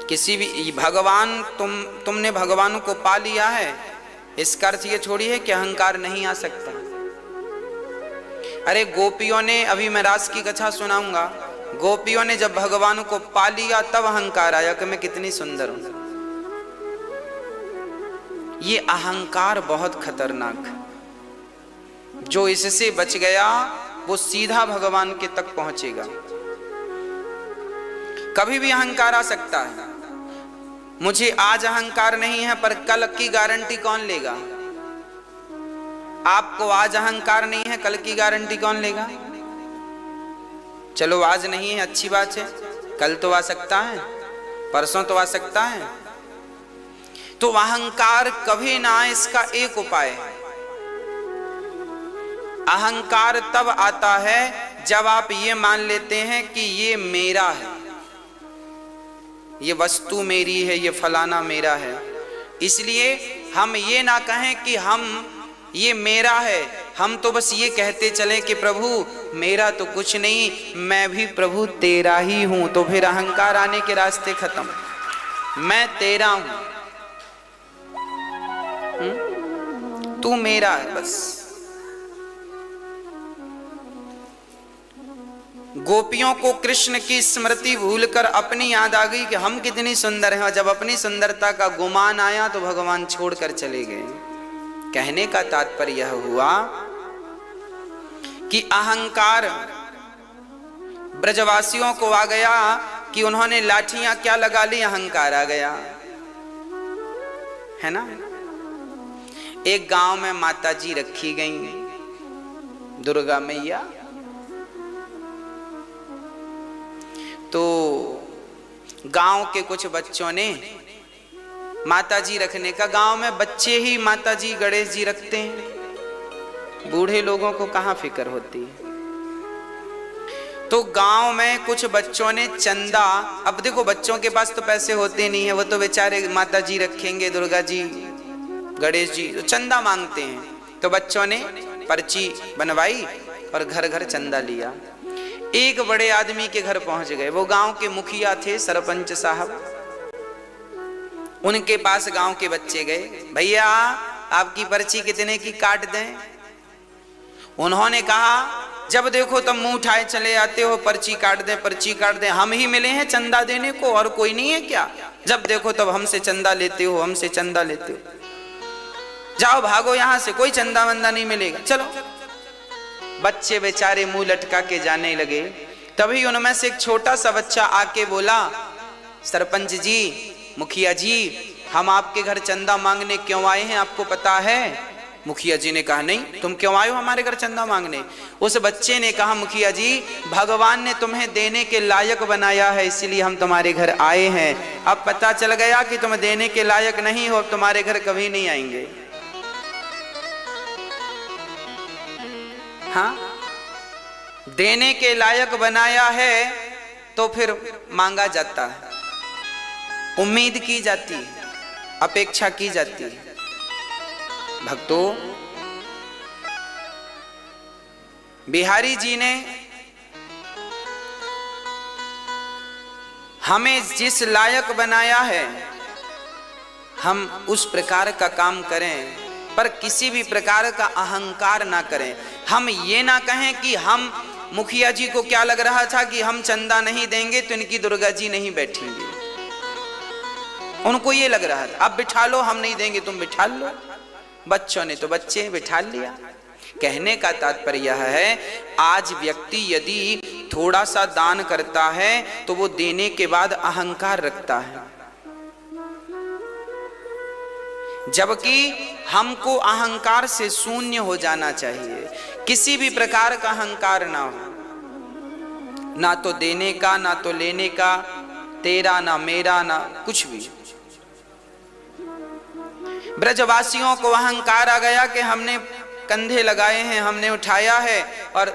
किसी भी भगवान तुमने भगवान को पा लिया है, इसका अर्थ ये छोड़ी है कि अहंकार नहीं आ सकता। अरे गोपियों ने, अभी मैं रास की कथा सुनाऊंगा, गोपियों ने जब भगवान को पा लिया तब अहंकार आया कि मैं कितनी सुंदर हूं। ये अहंकार बहुत खतरनाक है। जो इससे बच गया वो सीधा भगवान के तक पहुंचेगा। कभी भी अहंकार आ सकता है। मुझे आज अहंकार नहीं है पर कल की गारंटी कौन लेगा? आपको आज अहंकार नहीं है, कल की गारंटी कौन लेगा? चलो आज नहीं है, अच्छी बात है, कल तो आ सकता है, परसों तो आ सकता है। तो अहंकार कभी ना आए, इसका एक उपाय है। अहंकार तब आता है जब आप ये मान लेते हैं कि ये मेरा है, ये वस्तु मेरी है, ये फलाना मेरा है। इसलिए हम ये ना कहें कि हम ये मेरा है, हम तो बस ये कहते चले कि प्रभु मेरा तो कुछ नहीं, मैं भी प्रभु तेरा ही हूं। तो फिर अहंकार आने के रास्ते खत्म। मैं तेरा हूं, तू मेरा है बस। गोपियों को कृष्ण की स्मृति भूलकर अपनी याद आ गई कि हम कितनी सुंदर हैं। जब अपनी सुंदरता का गुमान आया तो भगवान छोड़कर चले गए। कहने का तात्पर्य यह हुआ कि अहंकार ब्रजवासियों को आ गया कि उन्होंने लाठियां क्या लगा ली, अहंकार आ गया, है ना। एक गांव में माता जी रखी गई, दुर्गा मैया। तो गांव के कुछ बच्चों ने माता जी रखने का, गांव में बच्चे ही माता जी गणेश जी रखते हैं, बूढ़े लोगों को कहां फिक्र होती है। तो गांव में कुछ बच्चों ने चंदा, अब देखो बच्चों के पास तो पैसे होते नहीं है, वो तो बेचारे माता जी रखेंगे, दुर्गा जी गणेश जी, तो चंदा मांगते हैं। तो बच्चों ने पर्ची बनवाई और घर घर चंदा लिया। एक बड़े आदमी के घर पहुंच गए, वो गांव के मुखिया थे, सरपंच साहब। उनके पास गांव के बच्चे गए, भैया आपकी पर्ची कितने की काट दें? उन्होंने कहा जब देखो तब मुंह उठाए चले आते हो, पर्ची काट दें, पर्ची काट दें। हम ही मिले हैं चंदा देने को, और कोई नहीं है क्या? जब देखो तब हमसे चंदा लेते हो, हमसे चंदा लेते हो। जाओ भागो यहां से, कोई चंदा वंदा नहीं मिलेगा, चलो। बच्चे बेचारे मुंह लटका के जाने लगे। तभी उनमें से एक छोटा सा बच्चा आके बोला, सरपंच जी, मुखिया जी, हम आपके घर चंदा मांगने क्यों आए हैं, आपको पता है? मुखिया जी ने कहा नहीं, तुम क्यों आए हो हमारे घर चंदा मांगने? उस बच्चे ने कहा, मुखिया जी भगवान ने तुम्हें देने के लायक बनाया है, इसलिए हम तुम्हारे घर आए हैं। अब पता चल गया कि तुम देने के लायक नहीं हो, अब तुम्हारे घर कभी नहीं आएंगे। हाँ, देने के लायक बनाया है तो फिर मांगा जाता है, उम्मीद की जाती है, अपेक्षा की जाती है। भक्तों, बिहारी जी ने हमें जिस लायक बनाया है हम उस प्रकार का काम करें, पर किसी भी प्रकार का अहंकार ना करें। हम ये ना कहें कि हम, मुखिया जी को क्या लग रहा था कि हम चंदा नहीं देंगे तो इनकी दुर्गा जी नहीं बैठेंगे, उनको ये लग रहा था। अब बिठा लो, हम नहीं देंगे तुम बिठा लो। बच्चों ने तो बच्चे बिठा लिया। कहने का तात्पर्य यह है, आज व्यक्ति यदि थोड़ा सा दान करता है तो वो देने के बाद अहंकार रखता है, जबकि हमको अहंकार से शून्य हो जाना चाहिए। किसी भी प्रकार का अहंकार ना हो, ना तो देने का, ना तो लेने का, तेरा ना मेरा, ना कुछ भी। ब्रजवासियों को अहंकार आ गया कि हमने कंधे लगाए हैं, हमने उठाया है, और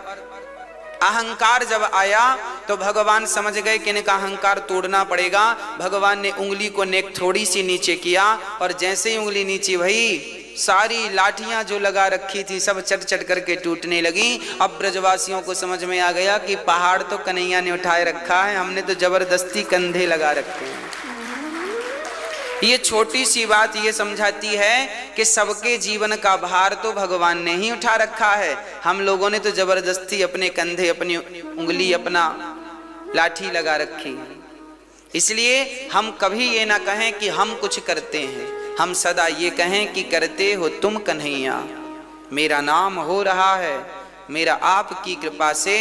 अहंकार जब आया तो भगवान समझ गए कि इनका अहंकार तोड़ना पड़ेगा। भगवान ने उंगली को नेक थोड़ी सी नीचे किया, और जैसे ही उंगली नीचे भई, सारी लाठियां जो लगा रखी थी सब चट चट करके टूटने लगी। अब ब्रजवासियों को समझ में आ गया कि पहाड़ तो कन्हैया ने उठाए रखा है, हमने तो जबरदस्ती कंधे लगा रखे हैं। ये छोटी सी बात ये समझाती है कि सबके जीवन का भार तो भगवान ने ही उठा रखा है। हम लोगों ने तो जबरदस्ती अपने कंधे, अपनी उंगली, अपना लाठी लगा रखी है। इसलिए हम कभी ये ना कहें कि हम कुछ करते हैं, हम सदा ये कहें कि करते हो तुम कन्हैया, मेरा नाम हो रहा है, मेरा आपकी कृपा से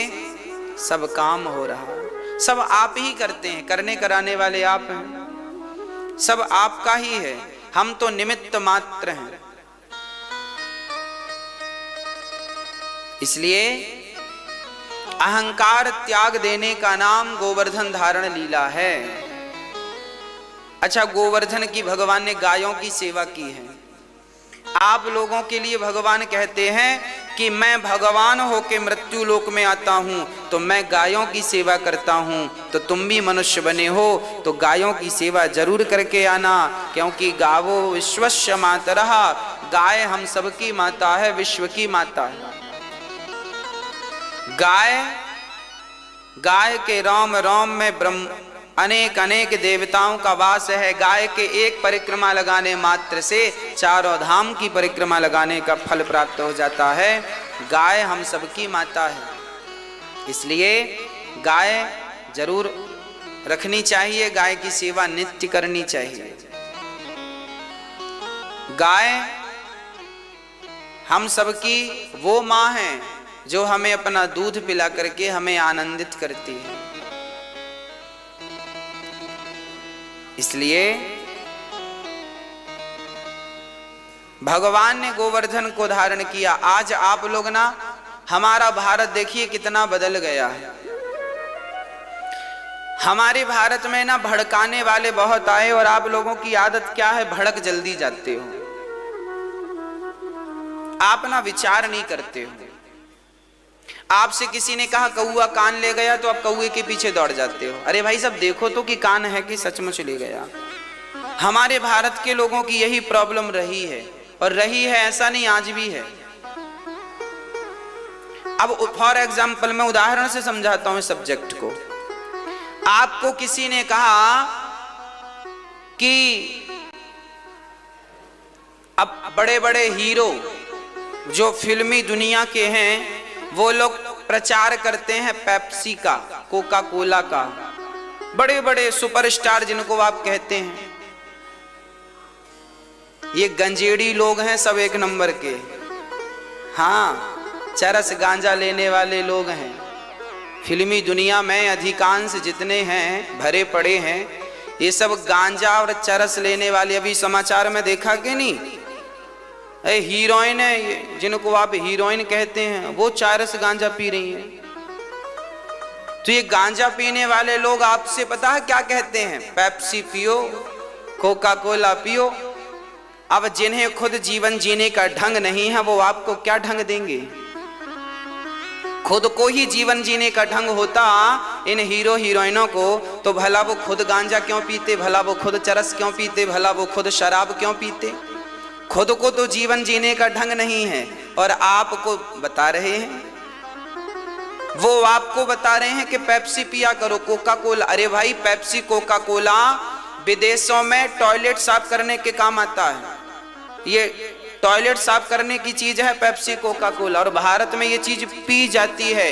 सब काम हो रहा है। सब आप ही करते हैं, करने कराने वाले आप हैं, सब आपका ही है, हम तो निमित्त मात्र हैं। इसलिए अहंकार त्याग देने का नाम गोवर्धन धारण लीला है। अच्छा, गोवर्धन की भगवान ने गायों की सेवा की है। आप लोगों के लिए भगवान कहते हैं कि मैं भगवान होके मृत्यु लोक में आता हूं तो मैं गायों की सेवा करता हूं, तो तुम भी मनुष्य बने हो तो गायों की सेवा जरूर करके आना, क्योंकि गावो विश्वस्य मातरः, गाय हम सबकी माता है, विश्व की माता है। गाय के रोम रोम में ब्रह्म अनेक अनेक देवताओं का वास है। गाय के एक परिक्रमा लगाने मात्र से चारों धाम की परिक्रमा लगाने का फल प्राप्त हो जाता है। गाय हम सबकी माता है, इसलिए गाय जरूर रखनी चाहिए, गाय की सेवा नित्य करनी चाहिए। गाय हम सबकी वो माँ है जो हमें अपना दूध पिला करके हमें आनंदित करती है। इसलिए भगवान ने गोवर्धन को धारण किया। आज आप लोग ना, हमारा भारत देखिए कितना बदल गया है। हमारे भारत में ना भड़काने वाले बहुत आए, और आप लोगों की आदत क्या है, भड़क जल्दी जाते हो, आप ना विचार नहीं करते हो। आपसे किसी ने कहा कौआ कान ले गया तो आप कौए के पीछे दौड़ जाते हो। अरे भाई साहब देखो तो कि कान है कि सचमुच ले गया। हमारे भारत के लोगों की यही प्रॉब्लम रही है, और रही है ऐसा नहीं, आज भी है। अब फॉर एग्जाम्पल मैं उदाहरण से समझाता हूं इस सब्जेक्ट को। आपको किसी ने कहा कि अब बड़े बड़े हीरो जो फिल्मी दुनिया के हैं वो लोग प्रचार करते हैं पेप्सी का, कोका कोला का, बड़े बड़े सुपरस्टार जिनको आप कहते हैं, ये गंजेड़ी लोग हैं, सब एक नंबर के। हाँ, चरस गांजा लेने वाले लोग हैं। फिल्मी दुनिया में अधिकांश जितने हैं भरे पड़े हैं, ये सब गांजा और चरस लेने वाले। अभी समाचार में देखा कि नहीं, हीरोइन है जिनको आप हीरोइन कहते हैं, वो चरस गांजा पी रही है। तो ये गांजा पीने वाले लोग आपसे पता है क्या कहते हैं, पेप्सी पियो, कोका कोला पियो। अब जिन्हें खुद जीवन जीने का ढंग नहीं है वो आपको क्या ढंग देंगे। खुद को ही जीवन जीने का ढंग होता इन हीरो हीरोइनों को, तो भला वो खुद गांजा क्यों पीते, भला वो खुद चरस क्यों पीते, भला वो खुद शराब क्यों पीते। खुद को तो जीवन जीने का ढंग नहीं है, और आपको बता रहे हैं, वो आपको बता रहे हैं कि पेप्सी पिया करो, कोका कोला। अरे भाई, पेप्सी कोका कोला विदेशों में टॉयलेट साफ करने के काम आता है। ये टॉयलेट साफ करने की चीज है पेप्सी कोका कोला, और भारत में ये चीज पी जाती है।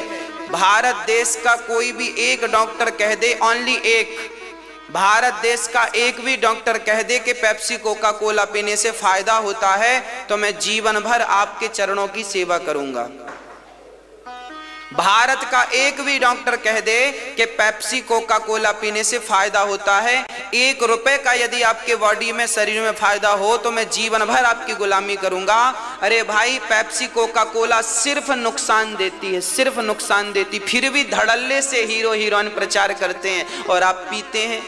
भारत देश का कोई भी एक डॉक्टर कह दे, ओनली एक, भारत देश का एक भी डॉक्टर कह दे कि पेप्सी कोका कोला पीने से फायदा होता है, तो मैं जीवन भर आपके चरणों की सेवा करूंगा। भारत का एक भी डॉक्टर कह दे कि पेप्सी कोका कोला पीने से फायदा होता है, 1 रुपए का यदि आपके बॉडी में, शरीर में फायदा हो, तो मैं जीवन भर आपकी गुलामी करूंगा। अरे भाई, पेप्सी कोका कोला सिर्फ नुकसान देती है, सिर्फ नुकसान देती, फिर भी धड़ल्ले से हीरो हीरोइन प्रचार करते हैं और आप पीते हैं।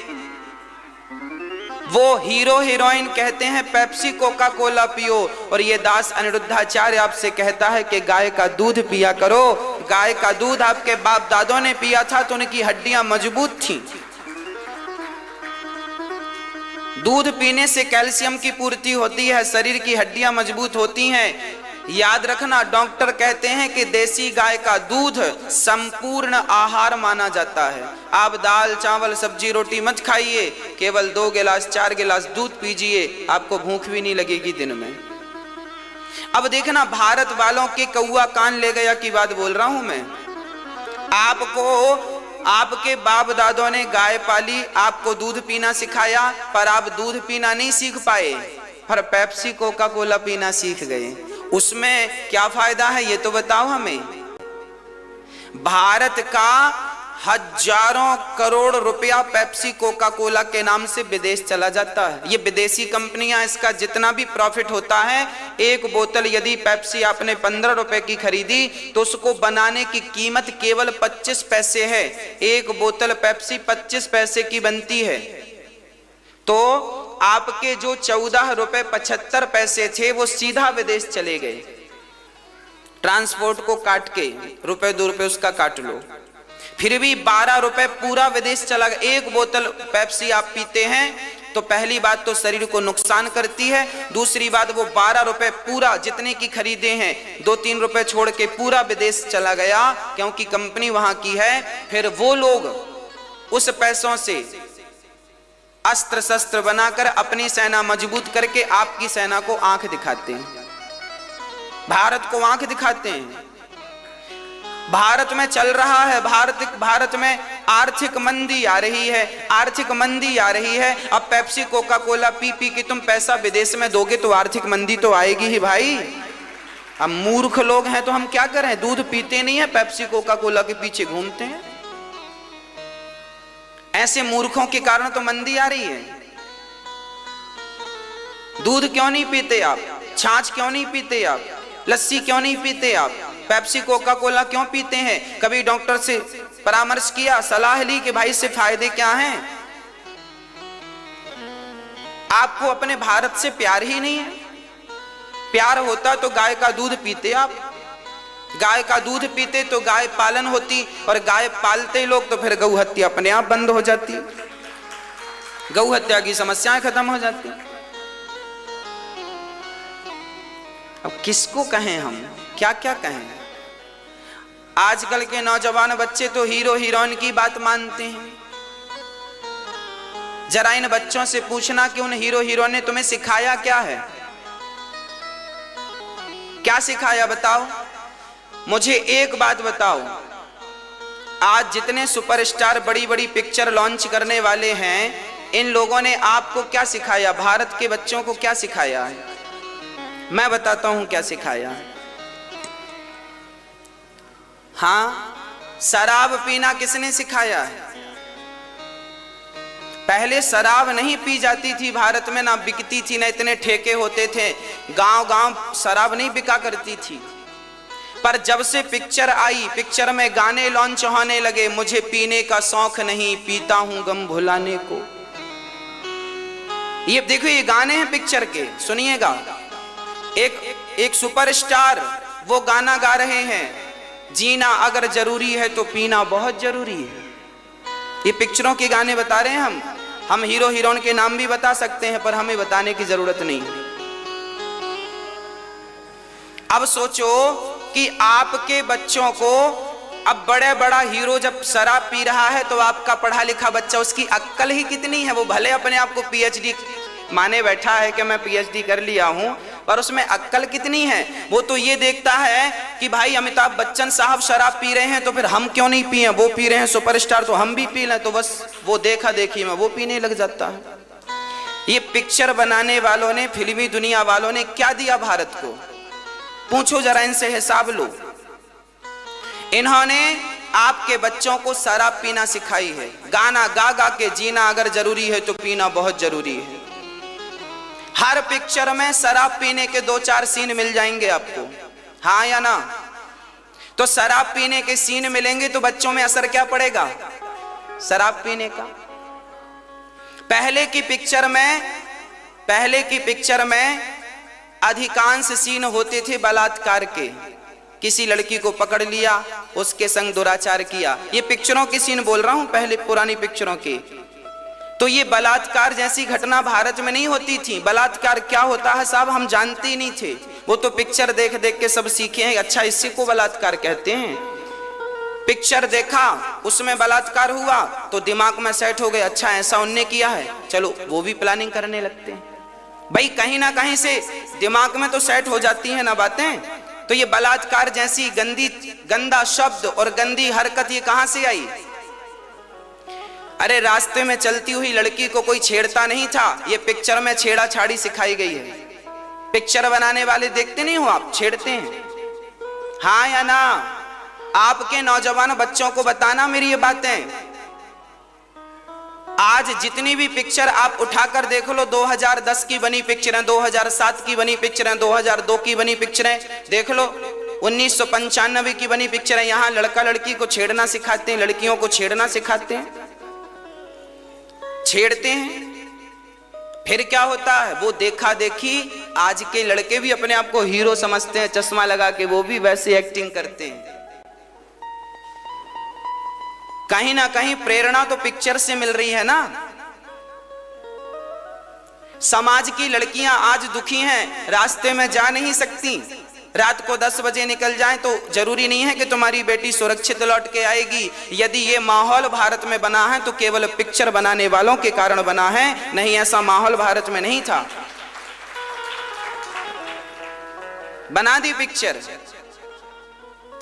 वो हीरो हीरोइन कहते हैं पेप्सी कोका कोला पियो, और ये दास अनिरुद्धाचार्य आपसे कहता है कि गाय का दूध पिया करो। गाय का दूध आपके बाप दादों ने पिया था तो उनकी हड्डियां मजबूत थीं। दूध पीने से कैल्शियम की पूर्ति होती है, शरीर की हड्डियां मजबूत होती हैं। याद रखना, डॉक्टर कहते हैं कि देसी गाय का दूध संपूर्ण आहार माना जाता है। आप दाल चावल सब्जी रोटी मत खाइए, केवल 2 गिलास 4 गिलास दूध पीजिए, आपको भूख भी नहीं लगेगी दिन में। अब देखना, भारत वालों के कौआ कान ले गया की बात बोल रहा हूं मैं। आपके बाप दादों ने गाय पाली, आपको दूध पीना सिखाया, पर आप दूध पीना नहीं सीख पाए, पर पेप्सी कोका कोला पीना सीख गए। उसमें क्या फायदा है ये तो बताओ हमें। भारत का हजारों करोड़ रुपया पेप्सी कोका कोला के नाम से विदेश चला जाता है। ये विदेशी कंपनियां, इसका जितना भी प्रॉफिट होता है, एक बोतल यदि पेप्सी आपने 15 रुपए की खरीदी तो उसको बनाने की कीमत केवल 25 पैसे है। एक बोतल पेप्सी 25 पैसे की बनती है, तो आपके जो 14 रुपए 75 पैसे थे वो सीधा विदेश चले गए। ट्रांसपोर्ट को काट के रुपए 2 रुपए उसका काट लो, फिर भी 12 रुपए पूरा विदेश चला गया। एक बोतल पेप्सी आप पीते हैं तो पहली बात तो शरीर को नुकसान करती है, दूसरी बात वो 12 रुपए पूरा जितने की खरीदे हैं 2-3 रुपए छोड़ के पूरा विदेश चला गया, क्योंकि कंपनी वहां की है। फिर वो लोग उस पैसों से अस्त्र शस्त्र बनाकर अपनी सेना मजबूत करके आपकी सेना को आंख दिखाते हैं, भारत को आंख दिखाते हैं। भारत में चल रहा है, भारत में आर्थिक मंदी आ रही है, आर्थिक मंदी आ रही है। अब Pepsi Coca Cola P P के तुम पैसा विदेश में दोगे तो आर्थिक मंदी तो आएगी ही भाई। अब मूर्ख लोग हैं तो हम क्या करें, दूध पीते नहीं है, पेप्सी कोका कोला के पीछे घूमते हैं। ऐसे मूर्खों के कारण तो मंदी आ रही है। दूध क्यों नहीं पीते आप, छाछ क्यों नहीं पीते आप, लस्सी क्यों नहीं पीते आप, पेप्सी कोका कोला क्यों पीते हैं? कभी डॉक्टर से परामर्श किया, सलाह ली कि भाई इससे फायदे क्या हैं? आपको अपने भारत से प्यार ही नहीं है। प्यार होता तो गाय का दूध पीते आप, गाय का दूध पीते तो गाय पालन होती, और गाय पालते लोग तो फिर गौ हत्या अपने आप बंद हो जाती, गौ हत्या की समस्याएं खत्म हो जाती। अब किसको कहें हम, क्या क्या कहें? आजकल के नौजवान बच्चे तो हीरो हीरोइन की बात मानते हैं। जरा इन बच्चों से पूछना कि उन हीरो हीरोइन ने तुम्हें सिखाया क्या है, क्या सिखाया बताओ मुझे। एक बात बताओ, आज जितने सुपरस्टार बड़ी बड़ी पिक्चर लॉन्च करने वाले हैं, इन लोगों ने आपको क्या सिखाया, भारत के बच्चों को क्या सिखाया है? मैं बताता हूं क्या सिखाया है। हाँ, शराब पीना किसने सिखाया है? पहले शराब नहीं पी जाती थी भारत में, ना बिकती थी, ना इतने ठेके होते थे, गांव गांव शराब नहीं बिका करती थी। पर जब से पिक्चर आई, पिक्चर में गाने लॉन्च होने लगे, मुझे पीने का शौक नहीं, पीता हूं गम भुलाने को। ये देखो, ये गाने हैं पिक्चर के, सुनिएगा। एक सुपरस्टार वो गाना गा रहे हैं, जीना अगर जरूरी है तो पीना बहुत जरूरी है। ये पिक्चरों के गाने बता रहे हैं हम हीरो हीरोइन के नाम भी बता सकते हैं, पर हमें बताने की जरूरत नहीं है। अब सोचो कि आपके बच्चों को, अब बड़ा हीरो जब शराब पी रहा है तो आपका पढ़ा लिखा बच्चा, उसकी अक्ल ही कितनी है। वो भले अपने आप को पीएचडी माने बैठा है कि मैं पीएचडी कर लिया हूं, पर उसमें अक्ल कितनी है? वो तो ये देखता है कि भाई अमिताभ बच्चन साहब शराब पी रहे हैं तो फिर हम क्यों नहीं पिए, वो पी रहे हैं सुपरस्टार तो हम भी पी लें, तो बस वो देखा देखी में वो पीने लग जाता है। ये पिक्चर बनाने वालों ने, फिल्मी दुनिया वालों ने क्या दिया भारत को? पूछो जरा इनसे, हिसाब लो। इन्होंने आपके बच्चों को शराब पीना सिखाई है। गाना गा गा के जीना अगर जरूरी है तो पीना बहुत जरूरी है। हर पिक्चर में शराब पीने के 2-4 सीन मिल जाएंगे आपको, हाँ या ना? तो शराब पीने के सीन मिलेंगे तो बच्चों में असर क्या पड़ेगा शराब पीने का? पहले की पिक्चर में अधिकांश सीन होते थे बलात्कार के। किसी लड़की को पकड़ लिया, उसके संग दुराचार किया। ये पिक्चरों के सीन बोल रहा हूं, पहले पुरानी पिक्चरों के। तो ये बलात्कार जैसी घटना भारत में नहीं होती थी। बलात्कार क्या होता है साहब हम जानते ही नहीं थे। वो तो पिक्चर देख देख के सब सीखे हैं। अच्छा, इसी को बलात्कार कहते हैं। पिक्चर देखा, उसमें बलात्कार हुआ तो दिमाग में सेट हो गए, अच्छा ऐसा उनने किया है, चलो वो भी प्लानिंग करने लगते हैं। भाई कहीं ना कहीं से दिमाग में तो सेट हो जाती है ना बातें। तो ये बलात्कार जैसी गंदा शब्द और गंदी हरकत ये कहां से आई? अरे रास्ते में चलती हुई लड़की को कोई छेड़ता नहीं था, ये पिक्चर में छेड़ाछाड़ी सिखाई गई है। पिक्चर बनाने वाले देखते नहीं हो आप, छेड़ते हैं, हाँ या ना? आपके नौजवान बच्चों को बताना मेरी ये बातें। आज जितनी भी पिक्चर आप उठाकर देख लो, 2010 की बनी पिक्चरें, 2007 की बनी पिक्चरें, 2002 की बनी पिक्चरें देख लो, 1995 की बनी पिक्चरें, यहां लड़का लड़की को छेड़ना सिखाते हैं, लड़कियों को छेड़ना सिखाते हैं, छेड़ते हैं। फिर क्या होता है? वो देखा देखी आज के लड़के भी अपने आप को हीरो समझते हैं, चश्मा लगा के वो भी वैसे एक्टिंग करते हैं। कहीं ना कहीं प्रेरणा तो पिक्चर से मिल रही है ना। समाज की लड़कियां आज दुखी हैं, रास्ते में जा नहीं सकती। रात को 10 बजे निकल जाएं तो जरूरी नहीं है कि तुम्हारी बेटी सुरक्षित लौट के आएगी। यदि ये माहौल भारत में बना है तो केवल पिक्चर बनाने वालों के कारण बना है, नहीं ऐसा माहौल भारत में नहीं था। बना दी पिक्चर,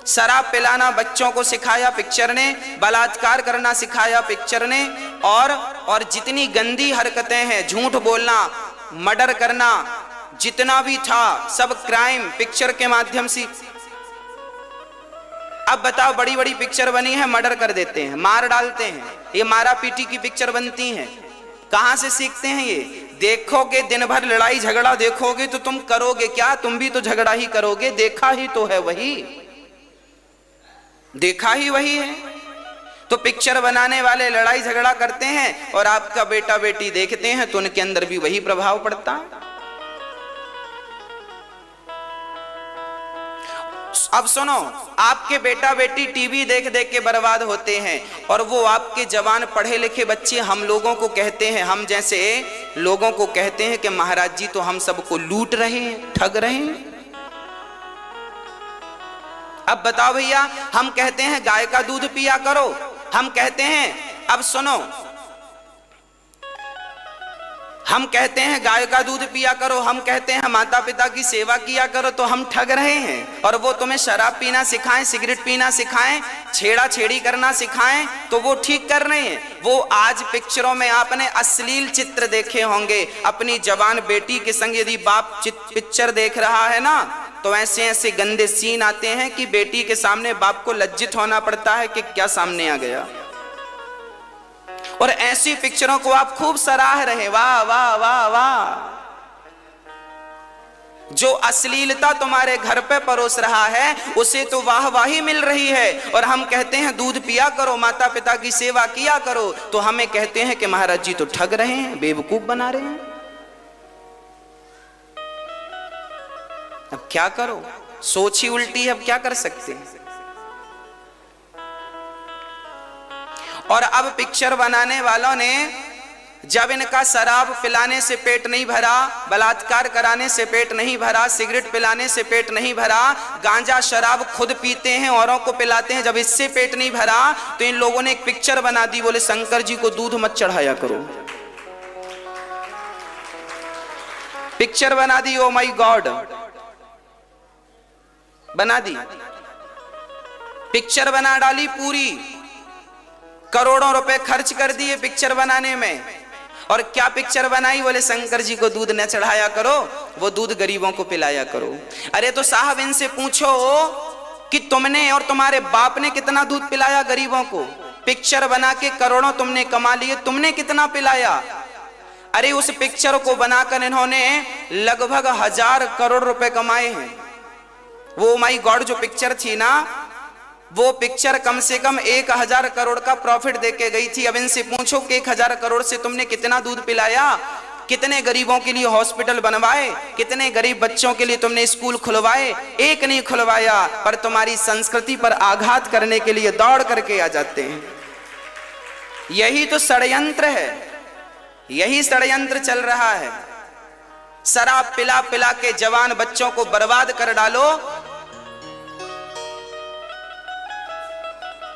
शराब पिलाना बच्चों को सिखाया पिक्चर ने, बलात्कार करना सिखाया पिक्चर ने, और जितनी गंदी हरकतें हैं, झूठ बोलना, मर्डर करना, जितना भी था सब क्राइम पिक्चर के माध्यम से। अब बताओ, बड़ी बड़ी पिक्चर बनी है, मर्डर कर देते हैं, मार डालते हैं, ये मारा पीटी की पिक्चर बनती हैं। कहां से सीखते हैं ये? देखोगे दिन भर लड़ाई झगड़ा देखोगे तो तुम करोगे क्या? तुम भी तो झगड़ा ही करोगे, देखा ही तो है वही, देखा ही वही है। तो पिक्चर बनाने वाले लड़ाई झगड़ा करते हैं और आपका बेटा बेटी देखते हैं तो उनके अंदर भी वही प्रभाव पड़ता है। अब सुनो, आपके बेटा बेटी टीवी देख देख के बर्बाद होते हैं और वो आपके जवान पढ़े लिखे बच्चे हम लोगों को कहते हैं, हम जैसे लोगों को कहते हैं कि महाराज जी तो हम सबको लूट रहे हैं, ठग रहे हैं। अब बताओ भैया, हम कहते हैं गाय का दूध पिया करो, हम कहते हैं, अब सुनो, हम कहते हैं गाय का दूध पिया करो, हम कहते हैं माता पिता की सेवा किया करो, तो हम ठग रहे हैं। और वो तुम्हें शराब पीना सिखाएं, सिगरेट पीना सिखाएं, छेड़ा छेड़ी करना सिखाएं तो वो ठीक कर रहे हैं। वो आज पिक्चरों में आपने अश्लील चित्र देखे होंगे, अपनी जवान बेटी के संग यदि बाप पिक्चर देख रहा है ना तो ऐसे ऐसे गंदे सीन आते हैं कि बेटी के सामने बाप को लज्जित होना पड़ता है कि क्या सामने आ गया। और ऐसी पिक्चरों को आप खूब सराह रहे, वाह वाह वाह वाह। जो अश्लीलता तुम्हारे घर पे परोस रहा है उसे तो वाहवाही मिल रही है, और हम कहते हैं दूध पिया करो, माता पिता की सेवा किया करो, तो हमें कहते हैं कि महाराज जी तो ठग रहे हैं, बेवकूफ बना रहे हैं। अब क्या करो, सोच ही उल्टी है, अब क्या कर सकते हैं। और अब पिक्चर बनाने वालों ने जब इनका शराब पिलाने से पेट नहीं भरा, बलात्कार कराने से पेट नहीं भरा, सिगरेट पिलाने से पेट नहीं भरा, गांजा शराब खुद पीते हैं औरों को पिलाते हैं, जब इससे पेट नहीं भरा तो इन लोगों ने एक पिक्चर बना दी, बोले शंकर जी को दूध मत चढ़ाया करो। पिक्चर बना दी, ओ माय गॉड, बना दी, पिक्चर बना डाली पूरी, करोड़ों रुपए खर्च कर दिए पिक्चर बनाने में। और क्या पिक्चर बनाई? बोले शंकर जी को दूध न चढ़ाया करो, वो दूध गरीबों को पिलाया करो। अरे तो साहब इनसे पूछो कि तुमने और तुम्हारे बाप ने कितना दूध पिलाया गरीबों को? पिक्चर बना के करोड़ों तुमने कमा लिए, तुमने कितना पिलाया? अरे उस पिक्चर को बनाकर इन्होंने लगभग 1000 करोड़ रुपए कमाए हैं। वो माई गॉड जो पिक्चर थी ना, वो पिक्चर कम से कम 1000 करोड़ का प्रॉफिट देके गई थी। अब इनसे पूछो कि 1000 करोड़ से तुमने कितना दूध पिलाया, कितने गरीबों के लिए हॉस्पिटल बनवाए, कितने गरीब बच्चों के लिए तुमने स्कूल खुलवाए? एक नहीं खुलवाया, पर तुम्हारी संस्कृति पर आघात करने के लिए दौड़ करके आ जाते हैं। यही तो षड्यंत्र है, यही षड्यंत्र चल रहा है। शराब पिला पिला के जवान बच्चों को बर्बाद कर डालो।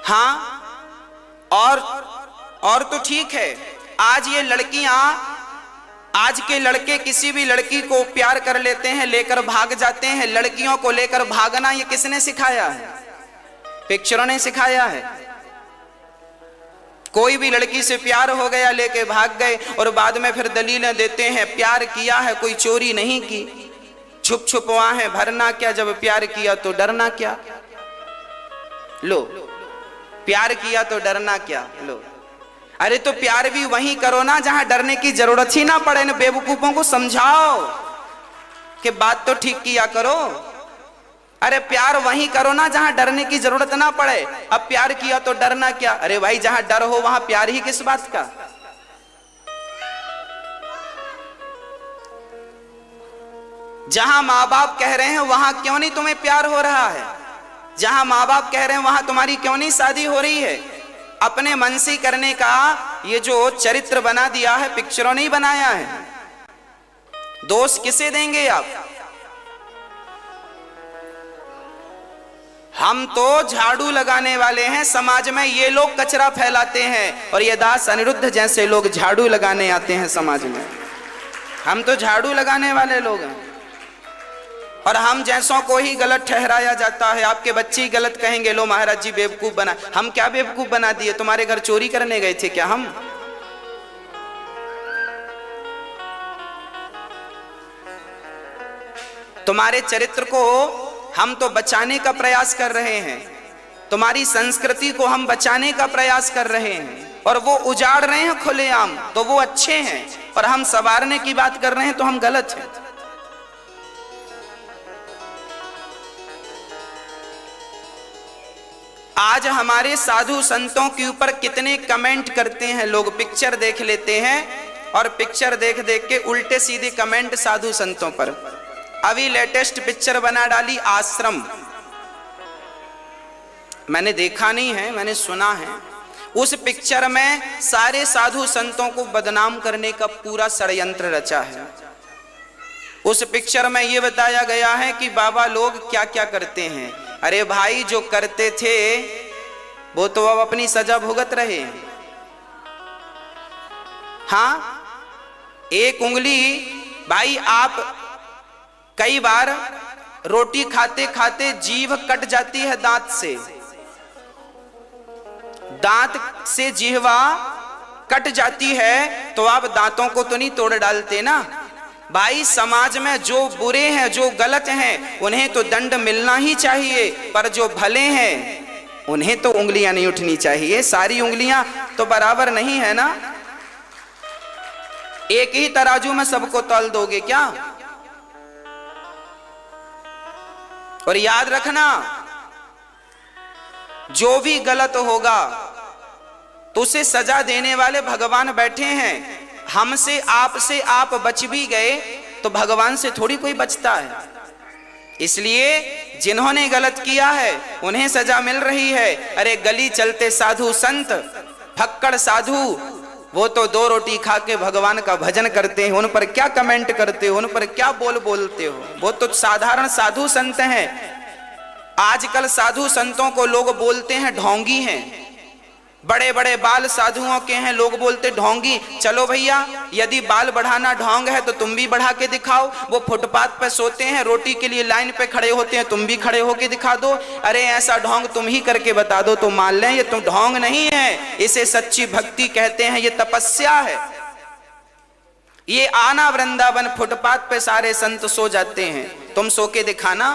हाँ, और तो ठीक है, आज ये लड़कियां, आज के लड़के किसी भी लड़की को प्यार कर लेते हैं, लेकर भाग जाते हैं। लड़कियों को लेकर भागना ये किसने सिखाया है? पिक्चरों ने सिखाया है। कोई भी लड़की से प्यार हो गया, लेके भाग गए, और बाद में फिर दलीलें देते हैं प्यार किया है, कोई चोरी नहीं की, छुप छुप वहां है, भरना क्या, जब प्यार किया तो डरना क्या। लो, प्यार किया तो डरना क्या। लो, अरे तो प्यार भी वहीं करो ना जहां डरने की जरूरत ही ना पड़े। इन बेवकूफों को समझाओ कि बात तो ठीक किया करो। अरे प्यार वहीं करो ना जहां डरने की जरूरत ना पड़े। अब प्यार किया तो डरना क्या? अरे भाई, जहां डर हो वहां प्यार ही किस बात का। जहां माँ बाप कह रहे हैं वहां क्यों नहीं तुम्हें प्यार हो रहा है? जहां माँ बाप कह रहे हैं वहां तुम्हारी क्यों नहीं शादी हो रही है? अपने मन से करने का ये जो चरित्र बना दिया है, पिक्चरों नहीं बनाया है। दोष किसे देंगे आप? हम तो झाड़ू लगाने वाले हैं समाज में, ये लोग कचरा फैलाते हैं, और ये दास अनिरुद्ध जैसे लोग झाड़ू लगाने आते हैं समाज में। हम तो झाड़ू लगाने वाले लोग हैं, और हम जैसों को ही गलत ठहराया जाता है। आपके बच्चे ही गलत कहेंगे, लो महाराज जी बेवकूफ बना। हम क्या बेवकूफ बना दिए? तुम्हारे घर चोरी करने गए थे क्या हम? तुम्हारे चरित्र को हम तो बचाने का प्रयास कर रहे हैं, तुम्हारी संस्कृति को हम बचाने का प्रयास कर रहे हैं, और वो उजाड़ रहे हैं खुलेआम, तो वो अच्छे हैं, और हम संवारने की बात कर रहे हैं तो हम गलत हैं। आज हमारे साधु संतों के ऊपर कितने कमेंट करते हैं लोग। पिक्चर देख लेते हैं और पिक्चर देख देख के उल्टे सीधे कमेंट साधु संतों पर। अभी लेटेस्ट पिक्चर बना डाली आश्रम, मैंने देखा नहीं है, मैंने सुना है। उस पिक्चर में सारे साधु संतों को बदनाम करने का पूरा षड्यंत्र रचा है। उस पिक्चर में यह बताया गया है कि बाबा लोग क्या क्या करते हैं। अरे भाई, जो करते थे वो तो अब अपनी सजा भुगत रहे हैं। हाँ, एक उंगली, भाई आप कई बार रोटी खाते खाते जीभ कट जाती है दांत से, दांत से जीहवा कट जाती है, तो आप दांतों को तो नहीं तोड़ डालते ना। भाई, समाज में जो बुरे हैं, जो गलत हैं, उन्हें तो दंड मिलना ही चाहिए, पर जो भले हैं उन्हें तो उंगलियां नहीं उठनी चाहिए। सारी उंगलियां तो बराबर नहीं है ना। एक ही तराजू में सबको तौल दोगे क्या? और याद रखना, जो भी गलत होगा तो उसे सजा देने वाले भगवान बैठे हैं। हमसे आपसे आप बच भी गए तो भगवान से थोड़ी कोई बचता है। इसलिए जिन्होंने गलत किया है उन्हें सजा मिल रही है। अरे गली चलते साधु संत, फक्कड़ साधु, वो तो 2 रोटी खा के भगवान का भजन करते हैं। उन पर क्या कमेंट करते हो, उन पर क्या बोलते हो? वो तो साधारण साधु संत हैं। आजकल साधु संतों को लोग बोलते हैं ढोंगी हैं। बड़े बड़े बाल साधुओं के हैं, लोग बोलते ढोंगी। चलो भैया, यदि बाल बढ़ाना ढोंग है तो तुम भी बढ़ा के दिखाओ। वो फुटपाथ पर सोते हैं, रोटी के लिए लाइन पे खड़े होते हैं, तुम भी खड़े होके दिखा दो। अरे ऐसा ढोंग तुम ही करके बता दो तो मान लें। ये तुम ढोंग नहीं है, इसे सच्ची भक्ति कहते हैं, ये तपस्या है। ये आना वृंदावन, फुटपाथ पे सारे संत सो जाते हैं, तुम सो के दिखाना।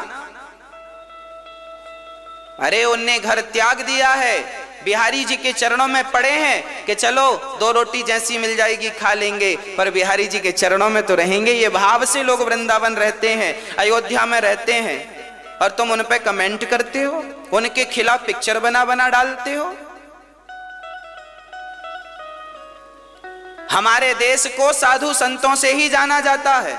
अरे उनने घर त्याग दिया है, बिहारी जी के चरणों में पड़े हैं कि चलो 2 रोटी जैसी मिल जाएगी खा लेंगे, पर बिहारी जी के चरणों में तो रहेंगे। ये भाव से लोग वृंदावन रहते हैं, अयोध्या में रहते हैं, और तुम उन पे कमेंट करते हो, उनके खिलाफ पिक्चर बना बना डालते हो। हमारे देश को साधु संतों से ही जाना जाता है।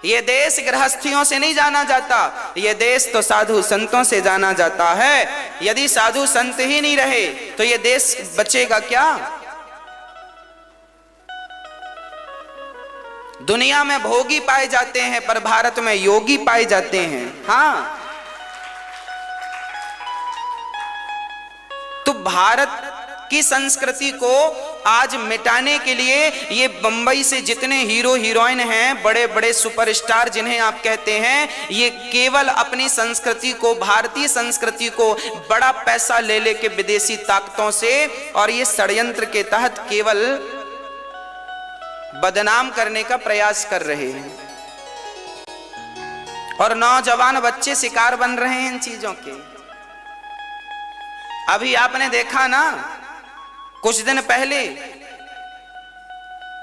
ये देश गृहस्थियों से नहीं जाना जाता, ये देश तो साधु संतों से जाना जाता है। यदि साधु संत ही नहीं रहे तो ये देश बचेगा क्या? दुनिया में भोगी पाए जाते हैं पर भारत में योगी पाए जाते हैं। हाँ, तो भारत की संस्कृति को आज मिटाने के लिए ये बंबई से जितने हीरो हीरोइन हैं, बड़े बड़े सुपरस्टार जिन्हें आप कहते हैं, ये केवल अपनी संस्कृति को, भारतीय संस्कृति को बड़ा पैसा ले लेके विदेशी ताकतों से और ये षड्यंत्र के तहत केवल बदनाम करने का प्रयास कर रहे हैं और नौजवान बच्चे शिकार बन रहे हैं इन चीजों के। अभी आपने देखा ना, कुछ दिन पहले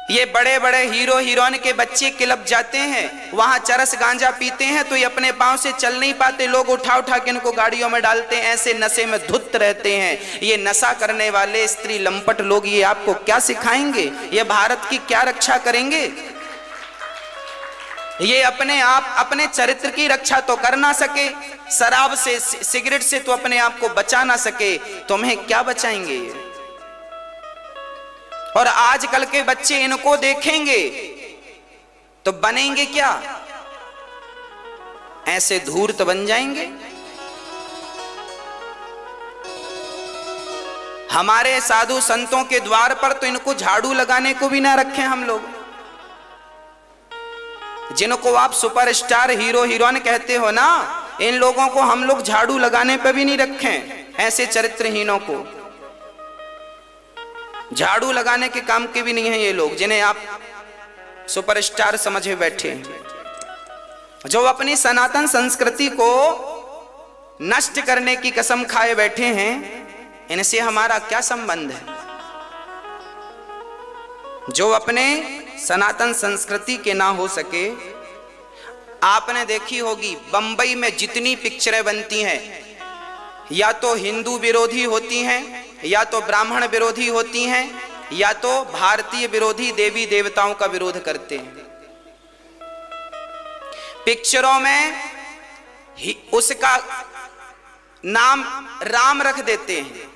ये बड़े बड़े हीरो हीरोइन के बच्चे क्लब जाते हैं, वहां चरस गांजा पीते हैं तो ये अपने पांव से चल नहीं पाते, लोग उठा उठा के इनको गाड़ियों में डालते हैं, ऐसे नशे में धुत रहते हैं। ये नशा करने वाले स्त्री लंपट लोग ये आपको क्या सिखाएंगे? ये भारत की क्या रक्षा करेंगे? ये अपने आप, अपने चरित्र की रक्षा तो कर ना सके, शराब से, सिगरेट से तो अपने आप को बचा ना सके, तुम्हें क्या बचाएंगे ये? और आजकल के बच्चे इनको देखेंगे तो बनेंगे क्या? ऐसे धूर्त बन जाएंगे। हमारे साधु संतों के द्वार पर तो इनको झाड़ू लगाने को भी ना रखें हम लोग। जिनको आप सुपरस्टार हीरो हीरोइन कहते हो ना, इन लोगों को हम लोग झाड़ू लगाने पे भी नहीं रखें। ऐसे चरित्रहीनों को झाड़ू लगाने के काम के भी नहीं है ये लोग, जिन्हें आप सुपरस्टार समझे बैठे हैं, जो अपनी सनातन संस्कृति को नष्ट करने की कसम खाए बैठे हैं। इनसे हमारा क्या संबंध है? जो अपने सनातन संस्कृति के ना हो सके। आपने देखी होगी बंबई में जितनी पिक्चरें बनती हैं, या तो हिंदू विरोधी होती हैं, या तो ब्राह्मण विरोधी होती हैं, या तो भारतीय विरोधी देवी देवताओं का विरोध करते हैं। पिक्चरों में उसका नाम राम रख देते हैं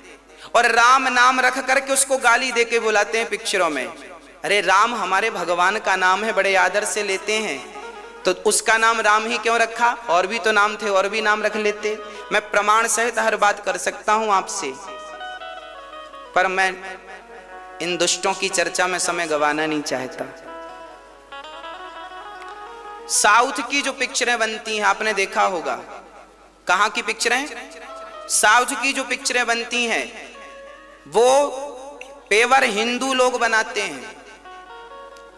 और राम नाम रख करके उसको गाली देके बुलाते हैं पिक्चरों में। अरे राम हमारे भगवान का नाम है, बड़े आदर से लेते हैं, तो उसका नाम राम ही क्यों रखा? और भी तो नाम थे, और भी नाम रख लेते। मैं प्रमाण सहित हर बात कर सकता हूं आपसे, पर मैं इन दुष्टों की चर्चा में समय गंवाना नहीं चाहता। साउथ की जो पिक्चरें बनती हैं, आपने देखा होगा। कहां की पिक्चरें? साउथ की जो पिक्चरें बनती हैं वो पेवर हिंदू लोग बनाते हैं,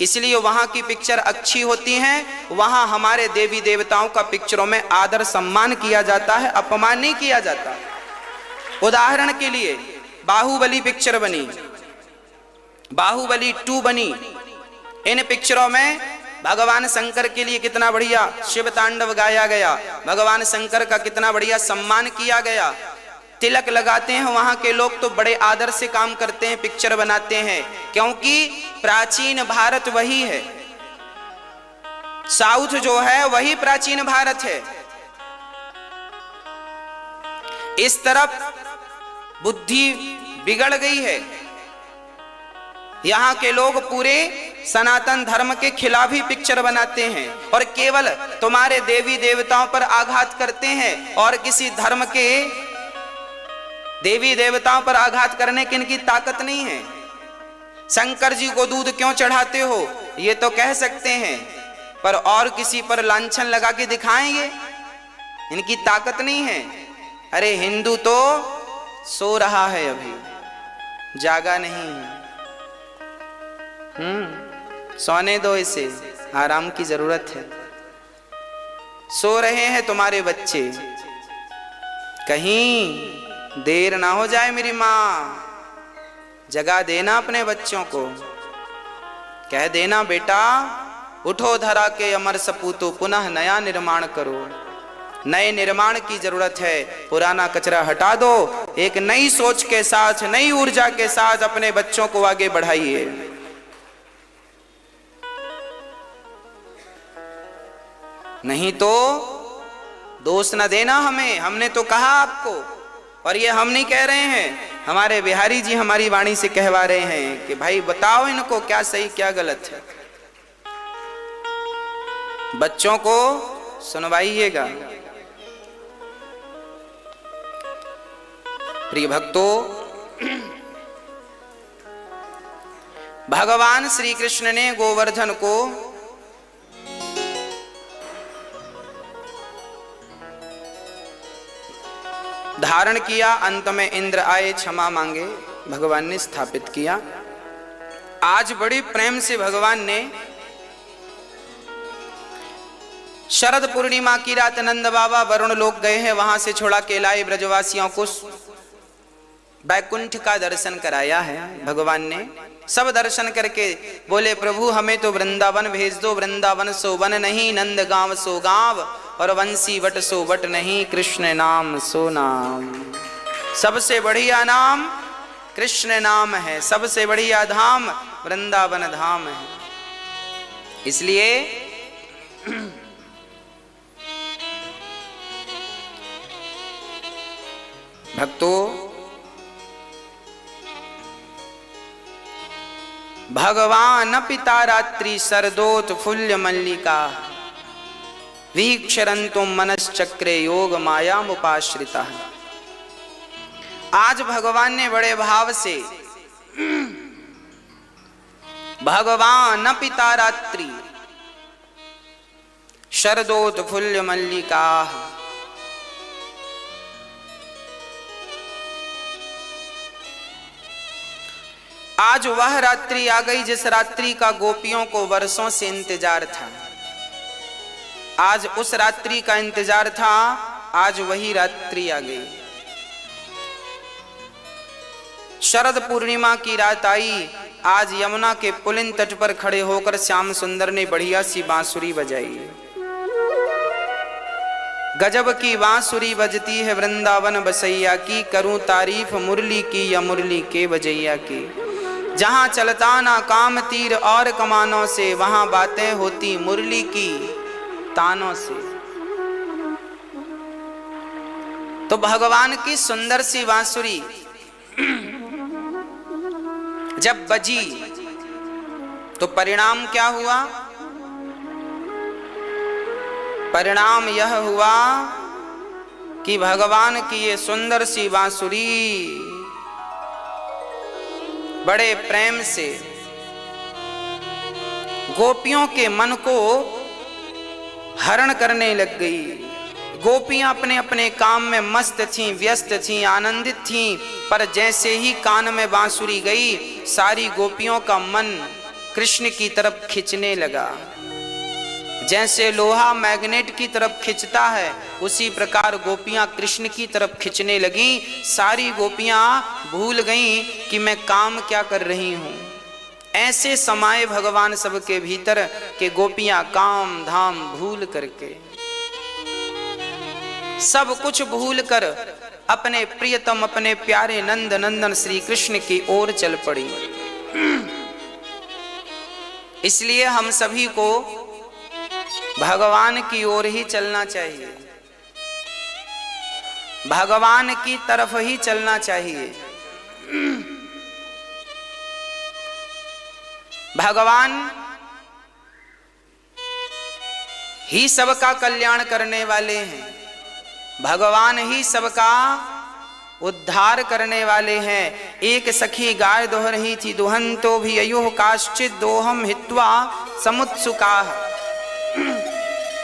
इसलिए वहां की पिक्चर अच्छी होती हैं। वहां हमारे देवी देवताओं का पिक्चरों में आदर सम्मान किया जाता है, अपमान नहीं किया जाता। उदाहरण के लिए बाहुबली पिक्चर बनी, बाहुबली 2 बनी। इन पिक्चरों में भगवान शंकर के लिए कितना बढ़िया शिव तांडव गाया गया, भगवान शंकर का कितना बढ़िया सम्मान किया गया। तिलक लगाते हैं वहां के लोग, तो बड़े आदर से काम करते हैं, पिक्चर बनाते हैं, क्योंकि प्राचीन भारत वही है। साउथ जो है वही प्राचीन भारत है। इस तरफ बुद्धि बिगड़ गई है, यहां के लोग पूरे सनातन धर्म के खिलाफ ही पिक्चर बनाते हैं और केवल तुम्हारे देवी देवताओं पर आघात करते हैं, और किसी धर्म के देवी देवताओं पर आघात करने की इनकी ताकत नहीं है। शंकर जी को दूध क्यों चढ़ाते हो ये तो कह सकते हैं, पर और किसी पर लांछन लगा के दिखाएंगे, इनकी ताकत नहीं है। अरे हिंदू तो सो रहा है, अभी जागा नहीं है। सोने दो इसे, आराम की जरूरत है। सो रहे हैं तुम्हारे बच्चे, कहीं देर ना हो जाए मेरी माँ, जगा देना अपने बच्चों को, कह देना बेटा उठो धरा के अमर सपूतो, पुनः नया निर्माण करो। नए निर्माण की जरूरत है, पुराना कचरा हटा दो, एक नई सोच के साथ, नई ऊर्जा के साथ अपने बच्चों को आगे बढ़ाइए। नहीं तो दोष न देना हमें, हमने तो कहा आपको, और ये हम नहीं कह रहे हैं, हमारे बिहारी जी हमारी वाणी से कहवा रहे हैं कि भाई बताओ इनको क्या सही क्या गलत है। बच्चों को सुनवाइएगा। प्रिय भक्तों, भगवान श्री कृष्ण ने गोवर्धन को धारण किया। अंत में इंद्र आए, क्षमा मांगे, भगवान ने स्थापित किया। आज बड़े प्रेम से भगवान ने शरद पूर्णिमा की रात नंद बाबा वरुण लोक गए हैं, वहां से छोड़ा के लाए ब्रजवासियों को वैकुंठ का दर्शन कराया है। भगवान ने सब दर्शन करके बोले, प्रभु हमें तो वृंदावन भेज दो। वृंदावन सो वन नहीं, नंद गांव सो गांव, और वंशी वट सो वट नहीं, कृष्ण नाम सो नाम। सबसे बढ़िया नाम कृष्ण नाम है, सबसे बढ़िया धाम वृंदावन धाम है। इसलिए भक्तों, भगवान पिता रात्रि शरदोत फुल्य मल्लिका, वीक्षरन्तुम मनश्चक्रे योग मायामुपाश्रिता। आज भगवान ने बड़े भाव से भगवान पिता रात्रि शरदोत फुल्य मल्लिका, आज वह रात्रि आ गई जिस रात्रि का गोपियों को वर्षों से इंतजार था। आज उस रात्रि का इंतजार था, आज वही रात्रि आ गई। शरद पूर्णिमा की रात आई। आज यमुना के पुलिन तट पर खड़े होकर श्याम सुंदर ने बढ़िया सी बांसुरी बजाई। गजब की बांसुरी बजती है वृंदावन बसैया की, करूं तारीफ मुरली की या मुरली के बजैया की। जहां चलता ना काम तीर और कमानों से, वहां बातें होती मुरली की तानों से। तो भगवान की सुंदर सी बांसुरी जब बजी तो परिणाम क्या हुआ? परिणाम यह हुआ कि भगवान की ये सुंदर सी बांसुरी बड़े प्रेम से गोपियों के मन को हरण करने लग गई। गोपियां अपने अपने काम में मस्त थीं, व्यस्त थीं, आनंदित थीं, पर जैसे ही कान में बांसुरी गई, सारी गोपियों का मन कृष्ण की तरफ खींचने लगा। जैसे लोहा मैग्नेट की तरफ खींचता है, उसी प्रकार गोपियां कृष्ण की तरफ खींचने लगी। सारी गोपियां भूल गईं कि मैं काम क्या कर रही हूं। ऐसे समाये भगवान सबके भीतर के गोपियां काम धाम भूल करके, सब कुछ भूल कर अपने प्रियतम, अपने प्यारे नंद नंदन श्री कृष्ण की ओर चल पड़ी। इसलिए हम सभी को भगवान की ओर ही चलना चाहिए, भगवान की तरफ ही चलना चाहिए। भगवान ही सबका कल्याण करने वाले हैं, भगवान ही सबका उद्धार करने वाले हैं। एक सखी गाय दोह रही थी, दुहंतो भी अयोह काश्चित दोहम हित्वा समुत्सुकाः।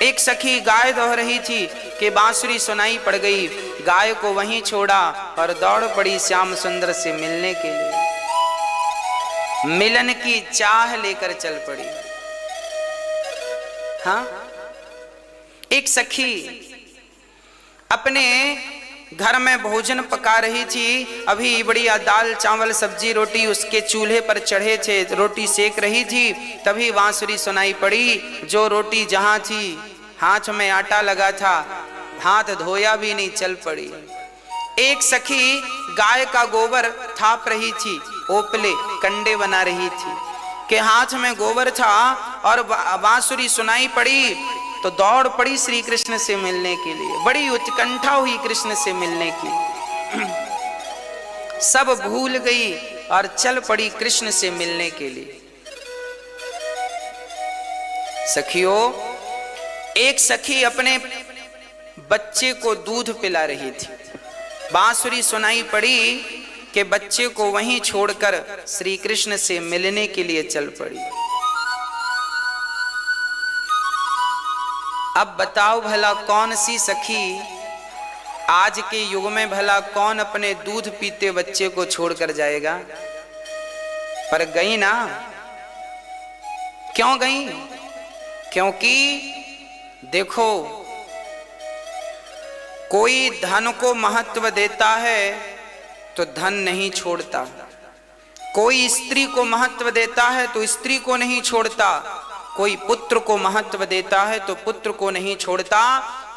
एक सखी गाय दोह रही थी कि बांसुरी सुनाई पड़ गई, गाय को वहीं छोड़ा और दौड़ पड़ी श्याम सुंदर से मिलने के लिए। मिलन की चाह लेकर चल पड़ी। हाँ, एक सखी अपने घर में भोजन पका रही थी। अभी बढ़िया दाल चावल सब्जी रोटी उसके चूल्हे पर चढ़े थे, रोटी सेक रही थी। तभी बांसुरी सुनाई पड़ी। जो रोटी जहां थी, हाथ में आटा लगा था, हाथ धोया भी नहीं, चल पड़ी। एक सखी गाय का गोबर थाप रही थी, ओपले कंडे बना रही थी कि हाथ में गोबर था और बांसुरी सुनाई पड़ी तो दौड़ पड़ी श्री कृष्ण से मिलने के लिए। बड़ी उत्कंठा हुई कृष्ण से मिलने की। सब भूल गई और चल पड़ी कृष्ण से मिलने के लिए। सखियों, एक सखी अपने बच्चे को दूध पिला रही थी। बांसुरी सुनाई पड़ी कि बच्चे को वहीं छोड़कर श्री कृष्ण से मिलने के लिए चल पड़ी। अब बताओ भला कौन सी सखी आज के युग में भला कौन अपने दूध पीते बच्चे को छोड़कर जाएगा? पर गई ना। क्यों गई? क्योंकि देखो, कोई धन को महत्व देता है तो धन नहीं छोड़ता, कोई स्त्री को महत्व देता है तो स्त्री को नहीं छोड़ता, कोई पुत्र को महत्व देता है तो पुत्र को नहीं छोड़ता।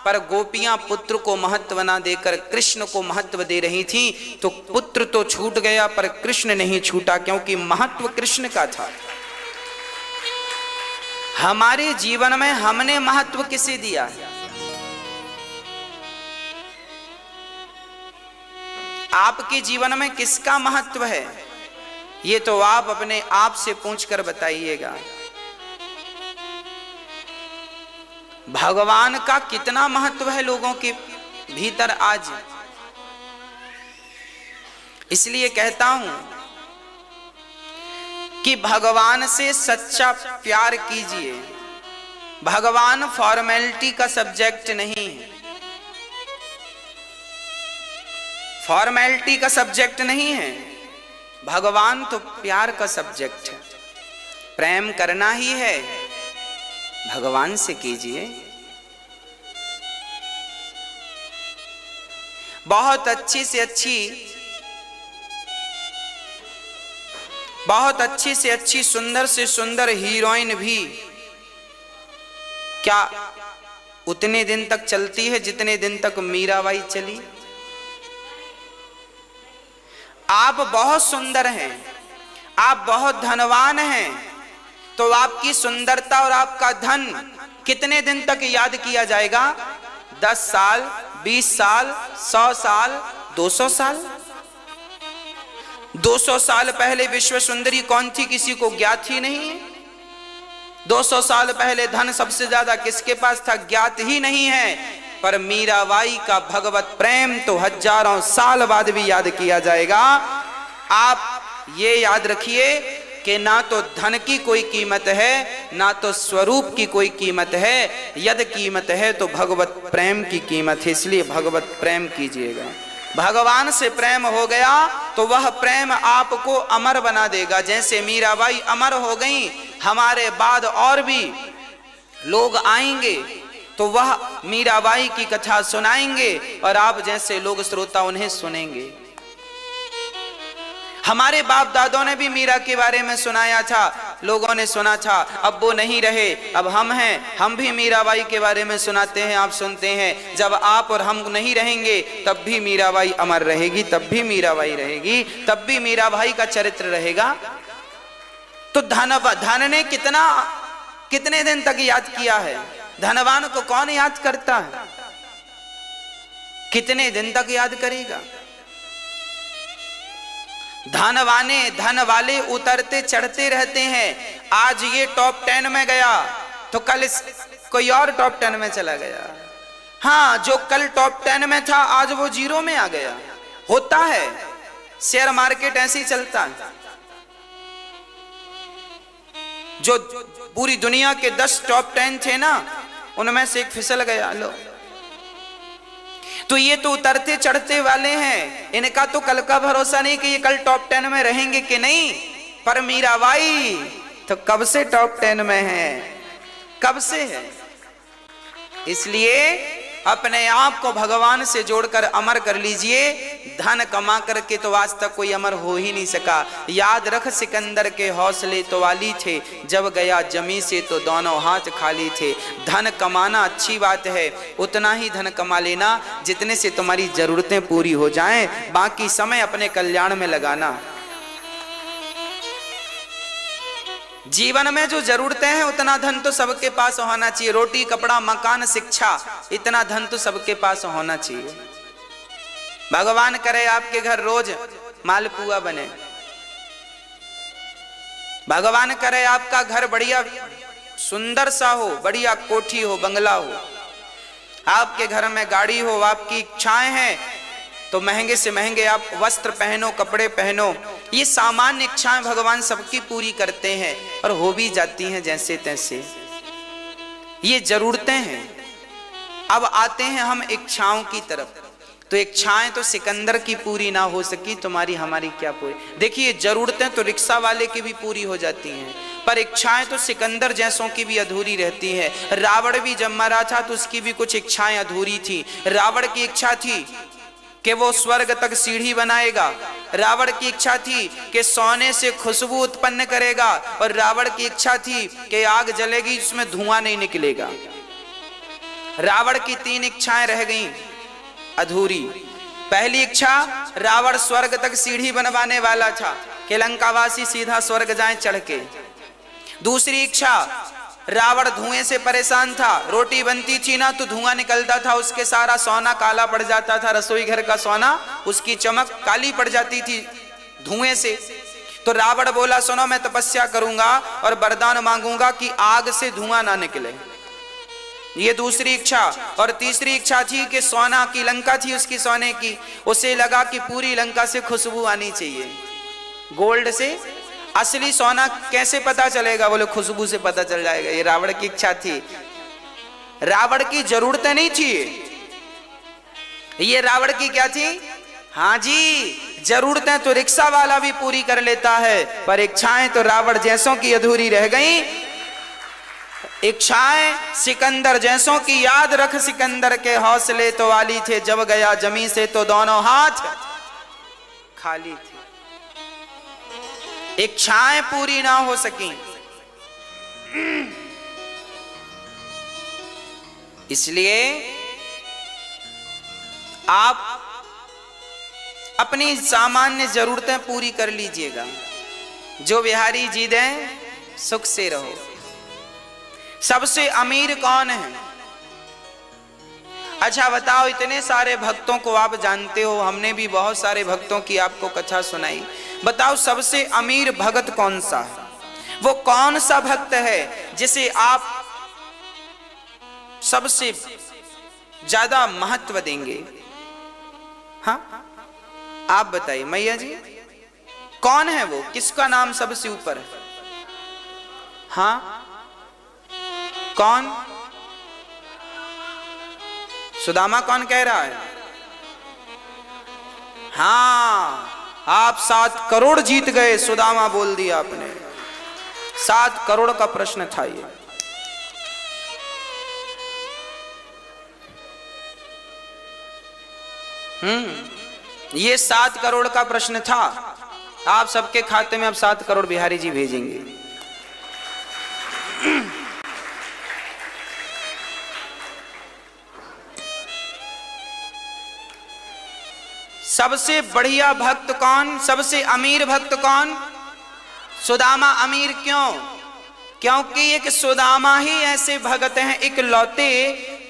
पर गोपियां पुत्र को महत्व ना देकर कृष्ण को महत्व दे रही थी, तो पुत्र तो छूट गया पर कृष्ण नहीं छूटा, क्योंकि महत्व कृष्ण का था। हमारे जीवन में हमने महत्व किसे दिया है? आपके जीवन में किसका महत्व है? ये तो आप अपने आप से पूछकर बताइएगा। भगवान का कितना महत्व है लोगों के भीतर आज। इसलिए कहता हूं कि भगवान से सच्चा प्यार कीजिए। भगवान फॉर्मेलिटी का सब्जेक्ट नहीं है, फॉर्मेलिटी का सब्जेक्ट नहीं है। भगवान तो प्यार का सब्जेक्ट है। प्रेम करना ही है, भगवान से कीजिए। बहुत अच्छी से अच्छी सुंदर से सुंदर हीरोइन भी क्या उतने दिन तक चलती है जितने दिन तक मीराबाई चली? आप बहुत सुंदर हैं, आप बहुत धनवान हैं, तो आपकी सुंदरता और आपका धन कितने दिन तक याद किया जाएगा? 10 साल, 20 साल, 100 साल, 200 साल? 200 साल पहले विश्व सुंदरी कौन थी किसी को ज्ञात ही नहीं है। 200 साल पहले धन सबसे ज्यादा किसके पास था ज्ञात ही नहीं है। पर मीराबाई का भगवत प्रेम तो हजारों साल बाद भी याद किया जाएगा। आप ये याद रखिए कि ना तो धन की कोई कीमत है, ना तो स्वरूप की कोई कीमत है। यदि कीमत है तो भगवत प्रेम की कीमत है। इसलिए भगवत प्रेम कीजिएगा। भगवान से प्रेम हो गया तो वह प्रेम आपको अमर बना देगा। जैसे मीराबाई अमर हो गई, हमारे बाद और भी लोग आएंगे तो वह मीराबाई की कथा सुनाएंगे और आप जैसे लोग श्रोता उन्हें सुनेंगे। हमारे बाप दादों ने भी मीरा के बारे में सुनाया था, लोगों ने सुना था। अब वो नहीं रहे, अब हम हैं, हम भी मीराबाई के बारे में सुनाते हैं, आप सुनते हैं। जब आप और हम नहीं रहेंगे तब भी मीराबाई अमर रहेगी, तब भी मीराबाई रहेगी, तब भी मीराबाई का चरित्र रहेगा। तो धन ने कितने दिन तक याद किया है? धनवान को कौन याद करता है? कितने दिन तक याद करेगा? धन वाले उतरते चढ़ते रहते हैं। आज ये टॉप 10 में गया तो कल कोई और टॉप 10 में चला गया। हाँ, जो कल टॉप 10 में था आज वो 0 में आ गया। होता है, शेयर मार्केट ऐसे ही चलता है। जो पूरी दुनिया के 10 टॉप 10 थे ना, उनमें से एक फिसल गया। लो, तो ये तो उतरते चढ़ते वाले हैं, इनका तो कल का भरोसा नहीं कि ये कल टॉप 10 में रहेंगे कि नहीं। पर मीराबाई तो कब से टॉप 10 में है, कब से है। इसलिए अपने आप को भगवान से जोड़कर अमर कर लीजिए। धन कमा करके तो आज तक कोई अमर हो ही नहीं सका। याद रख, सिकंदर के हौसले तो वाली थे, जब गया जमी से तो दोनों हाथ खाली थे। धन कमाना अच्छी बात है, उतना ही धन कमा लेना जितने से तुम्हारी जरूरतें पूरी हो जाएं। बाकी समय अपने कल्याण में लगाना। जीवन में जो जरूरतें हैं उतना धन तो सबके पास होना चाहिए। रोटी, कपड़ा, मकान, शिक्षा, इतना धन तो सबके पास होना चाहिए। भगवान करे आपके घर रोज मालपुआ बने, भगवान करे आपका घर बढ़िया सुंदर सा हो, बढ़िया कोठी हो, बंगला हो, आपके घर में गाड़ी हो, आपकी इच्छाएं हैं तो महंगे से महंगे आप वस्त्र पहनो, कपड़े पहनो। ये सामान्य इच्छाएं भगवान सबकी पूरी करते हैं और हो भी जाती हैं जैसे तैसे। ये जरूरतें हैं। अब आते हैं हम इच्छाओं की तरफ। तो इच्छाएं तो सिकंदर की पूरी ना हो सकी, तुम्हारी हमारी क्या पूरी। देखिए जरूरतें तो रिक्शा वाले की भी पूरी हो जाती हैं, पर इच्छाएं तो सिकंदर जैसों की भी अधूरी रहती है। रावण भी जब मरा था तो उसकी भी कुछ इच्छाएं अधूरी थी। रावण की इच्छा थी कि वो स्वर्ग तक सीढ़ी बनाएगा, रावण की इच्छा थी कि सोने से खुशबू उत्पन्न करेगा, और रावण की इच्छा थी कि आग जलेगी उसमें धुआं नहीं निकलेगा। रावण की 3 इच्छाएं रह गईं अधूरी। पहली इच्छा, रावण स्वर्ग तक सीढ़ी बनवाने वाला था कि लंकावासी सीधा स्वर्ग जाएं चढ़ के। दूसरी इच्छा, रावण धुएं से परेशान था, रोटी बनती थी ना तो धुआं निकलता था, उसके सारा सोना काला पड़ जाता था, रसोई घर का सोना उसकी चमक काली पड़ जाती थी धुएं से। तो रावण बोला सुनो मैं तपस्या करूंगा और वरदान मांगूंगा कि आग से धुआं ना निकले। ये दूसरी इच्छा। और तीसरी इच्छा थी कि सोना की लंका थी उसकी, सोने की, उसे लगा कि पूरी लंका से खुशबू आनी चाहिए, गोल्ड से। असली सोना कैसे पता चलेगा? बोले खुशबू से पता चल जाएगा। ये रावण की इच्छा थी। रावण की जरूरतें नहीं थी, ये रावण की क्या थी? हाँ जी, जरूरतें तो रिक्शा वाला भी पूरी कर लेता है, पर इच्छाएं तो रावण जैसों की अधूरी रह गई। इच्छाएं सिकंदर जैसों की, याद रख सिकंदर के हौसले तो वाली थे, जब गया जमी से तो दोनों हाथ खाली थे। इच्छाएं पूरी ना हो सकी, इसलिए आप अपनी सामान्य जरूरतें पूरी कर लीजिएगा। जो बिहारी जी दें सुख से रहो। सबसे अमीर कौन है? अच्छा बताओ, इतने सारे भक्तों को आप जानते हो, हमने भी बहुत सारे भक्तों की आपको कथा सुनाई। बताओ सबसे अमीर भक्त कौन सा है? वो कौन सा भक्त है जिसे आप सबसे ज्यादा महत्व देंगे? हाँ आप बताइए मैया जी, कौन है वो? किसका नाम सबसे ऊपर है? हाँ कौन? सुदामा कौन कह रहा है? हाँ आप 7 करोड़ जीत गए, सुदामा बोल दिया आपने। 7 करोड़ का प्रश्न था ये। ये 7 करोड़ का प्रश्न था। आप सबके खाते में अब 7 करोड़ बिहारी जी भेजेंगे। सबसे बढ़िया भक्त कौन? सबसे अमीर भक्त कौन? सुदामा। अमीर क्यों? क्योंकि एक सुदामा ही ऐसे भक्त हैं इकलौते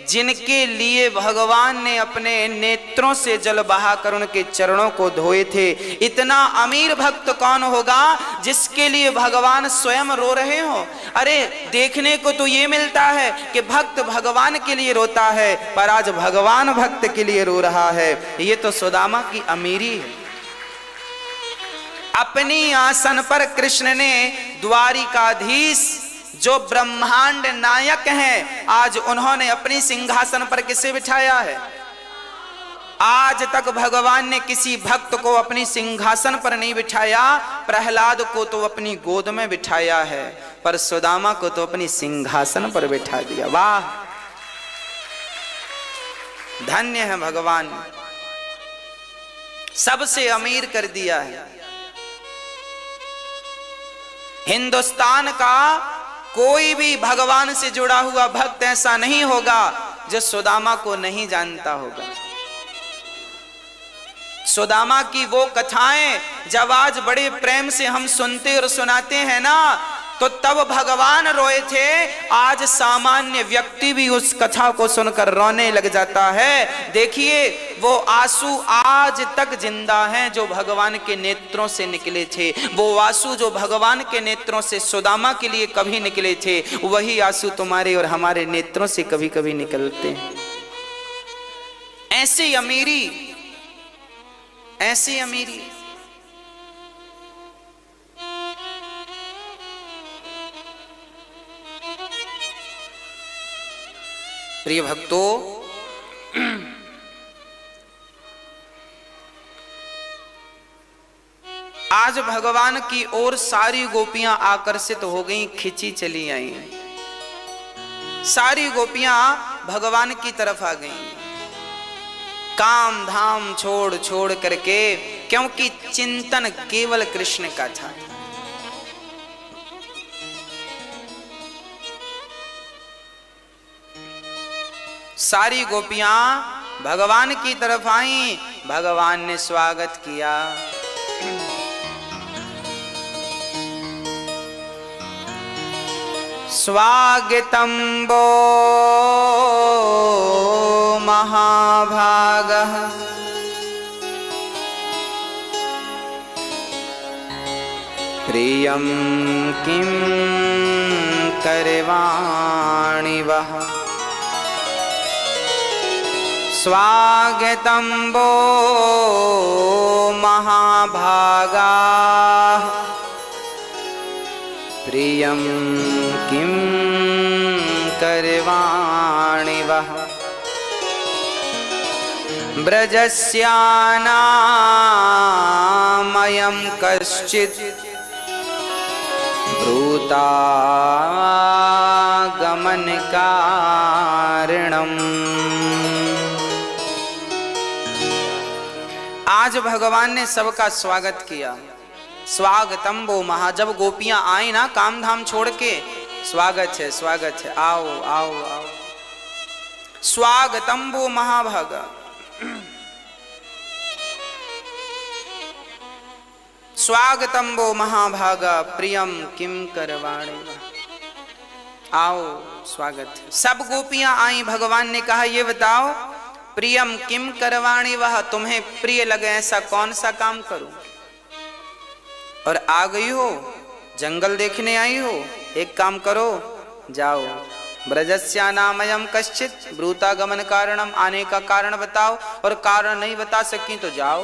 जिनके लिए भगवान ने अपने नेत्रों से जल बहाकर उनके चरणों को धोए थे। इतना अमीर भक्त कौन होगा जिसके लिए भगवान स्वयं रो रहे हो? अरे देखने को तो ये मिलता है कि भक्त भगवान के लिए रोता है, पर आज भगवान भक्त के लिए रो रहा है। ये तो सुदामा की अमीरी है। अपनी आसन पर कृष्ण ने द्वारिकाधीश जो ब्रह्मांड नायक हैं, आज उन्होंने अपनी सिंहासन पर किसे बिठाया है? आज तक भगवान ने किसी भक्त को अपनी सिंहासन पर नहीं बिठाया। प्रहलाद को तो अपनी गोद में बिठाया है, पर सुदामा को तो अपनी सिंहासन पर बिठा दिया। वाह, धन्य है भगवान, सबसे अमीर कर दिया है। हिंदुस्तान का कोई भी भगवान से जुड़ा हुआ भक्त ऐसा नहीं होगा जो सुदामा को नहीं जानता होगा। सुदामा की वो कथाएं जब आज बड़े प्रेम से हम सुनते और सुनाते हैं ना, तो तब भगवान रोए थे। आज सामान्य व्यक्ति भी उस कथा को सुनकर रोने लग जाता है। देखिए वो आंसू आज तक जिंदा हैं जो भगवान के नेत्रों से निकले थे। वो आंसू जो भगवान के नेत्रों से सुदामा के लिए कभी निकले थे, वही आंसू तुम्हारे और हमारे नेत्रों से कभी कभी निकलते हैं। ऐसी अमीरी, ऐसी अमीरी। प्रिय भक्तों, आज भगवान की ओर सारी गोपियां आकर्षित हो गईं, खिंची चली आई। सारी गोपियां भगवान की तरफ आ गईं, काम धाम छोड़ छोड़ करके, क्योंकि चिंतन केवल कृष्ण का था। सारी गोपियां भगवान की तरफ आईं, भगवान ने स्वागत किया। स्वागतं वो महाभागः प्रियं किं करवाणि वः। स्वागतं वो महाभागाः प्रियं किं करवाणि वः। ब्रजस्यानामयं कश्चित् ब्रूतागमनकारणम्। आज भगवान ने सबका स्वागत किया। स्वागतम वो महा, जब गोपियां आई ना काम धाम छोड़ के, स्वागत है स्वागत है, आओ आओ आओ। स्वागतम वो महाभागा, स्वागतम वो महाभागा प्रियम किम करवाणे। आओ स्वागत है। सब गोपियां आई, भगवान ने कहा ये बताओ प्रियम किम करवाणी वह, तुम्हें प्रिय लगे ऐसा कौन सा काम करूं। और आ गई हो, जंगल देखने आई हो, एक काम करो, जाओ ब्रजस्यानामयम कश्चित ब्रूतागमन कारणम, आने का कारण बताओ, और कारण नहीं बता सकी तो जाओ।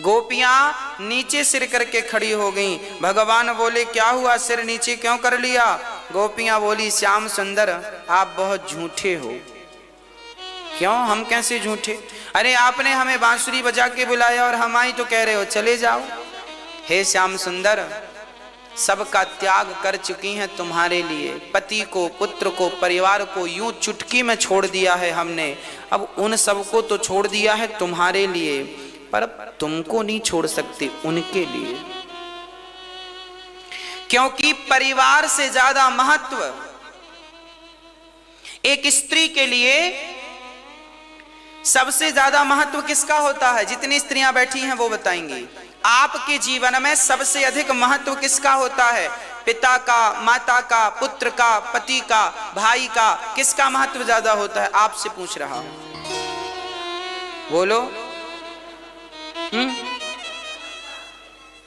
गोपियां नीचे सिर करके खड़ी हो गईं। भगवान बोले क्या हुआ, सिर नीचे क्यों कर लिया। गोपियां बोली श्याम सुंदर आप बहुत झूठे हो। क्यों, हम कैसे झूठे। अरे आपने हमें बांसुरी बजा के बुलाया और हम आई तो कह रहे हो चले जाओ। हे श्याम सुंदर, सबका त्याग कर चुकी हैं तुम्हारे लिए। पति को, पुत्र को, परिवार को यूं चुटकी में छोड़ दिया है हमने। अब उन सबको तो छोड़ दिया है तुम्हारे लिए, पर तुमको नहीं छोड़ सकते, उनके लिए। क्योंकि परिवार से ज्यादा महत्व एक स्त्री के लिए, सबसे ज्यादा महत्व किसका होता है। जितनी स्त्रियां बैठी हैं वो बताएंगी। आपके जीवन में सबसे अधिक महत्व किसका होता है। पिता का, माता का, पुत्र का, पति का, भाई का, किसका महत्व ज्यादा होता है। आपसे पूछ रहा हूं, बोलो।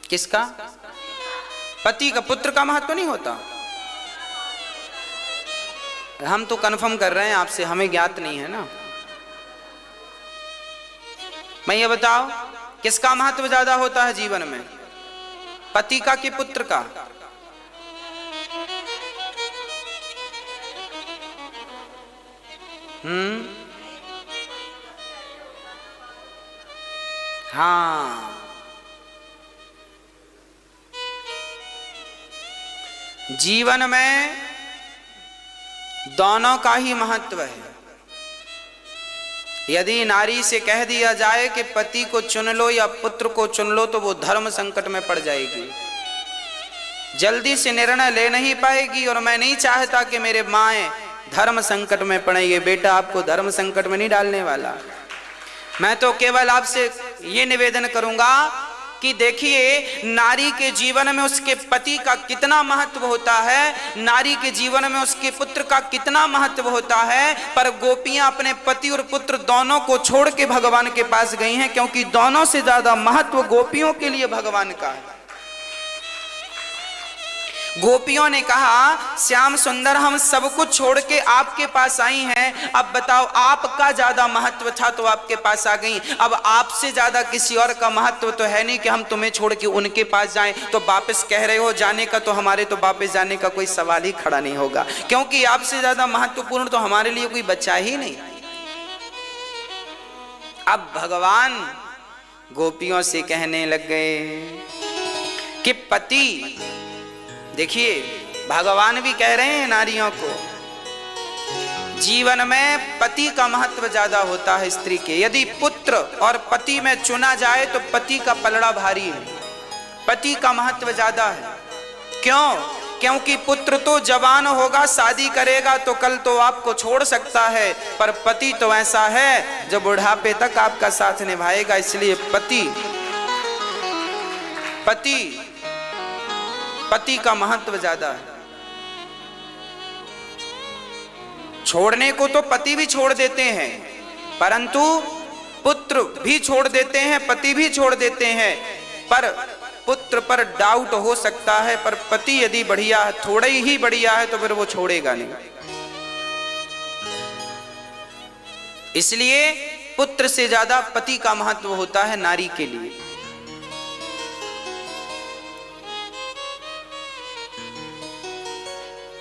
किसका। पति का, पुत्र का महत्व नहीं होता। हम तो कंफर्म कर रहे हैं आपसे, हमें ज्ञात नहीं है ना। मैं ये बताओ किसका महत्व ज्यादा होता है जीवन में, पति का कि पुत्र का। हाँ, जीवन में दोनों का ही महत्व है। यदि नारी से कह दिया जाए कि पति को चुन लो या पुत्र को चुन लो तो वो धर्म संकट में पड़ जाएगी, जल्दी से निर्णय ले नहीं पाएगी। और मैं नहीं चाहता कि मेरे माएँ धर्म संकट में पड़े। ये बेटा आपको धर्म संकट में नहीं डालने वाला। मैं तो केवल आपसे ये निवेदन करूंगा कि देखिए नारी के जीवन में उसके पति का कितना महत्व होता है, नारी के जीवन में उसके पुत्र का कितना महत्व होता है, पर गोपियां अपने पति और पुत्र दोनों को छोड़ के भगवान के पास गई हैं, क्योंकि दोनों से ज्यादा महत्व गोपियों के लिए भगवान का है। गोपियों ने कहा श्याम सुंदर हम सब कुछ छोड़ के आपके पास आई हैं, अब बताओ आपका ज्यादा महत्व था तो आपके पास आ गई, अब आपसे ज्यादा किसी और का महत्व तो है नहीं कि हम तुम्हें छोड़ के उनके पास जाएं। तो वापस कह रहे हो जाने का, तो हमारे तो वापस जाने का कोई सवाल ही खड़ा नहीं होगा, क्योंकि आपसे ज्यादा महत्वपूर्ण तो हमारे लिए कोई बच्चा ही नहीं। अब भगवान गोपियों से कहने लग गए कि पति, देखिए भगवान भी कह रहे हैं नारियों को, जीवन में पति का महत्व ज्यादा होता है स्त्री के। यदि पुत्र और पति में चुना जाए तो पति का पलड़ा भारी है, पति का महत्व ज्यादा है। क्यों? क्योंकि पुत्र तो जवान होगा, शादी करेगा तो कल तो आपको छोड़ सकता है, पर पति तो ऐसा है जो बुढ़ापे तक आपका साथ निभाएगा। इसलिए पति का महत्व ज्यादा है। छोड़ने को तो पति भी छोड़ देते हैं, परंतु पुत्र भी छोड़ देते हैं, पति भी छोड़ देते हैं, पर पुत्र पर डाउट हो सकता है, पर पति यदि बढ़िया है, थोड़ा ही बढ़िया है, तो फिर वो छोड़ेगा नहीं। इसलिए पुत्र से ज्यादा पति का महत्व होता है नारी के लिए।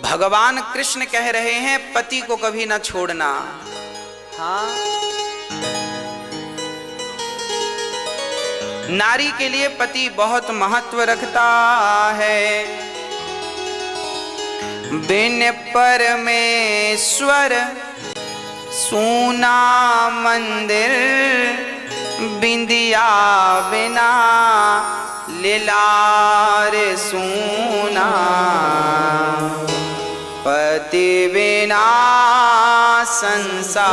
भगवान कृष्ण कह रहे हैं पति को कभी ना छोड़ना। हाँ, नारी के लिए पति बहुत महत्व रखता है। बिन परमेश्वर सूना मंदिर, बिंदिया बिना लीलार सूना, पति बिना संसार।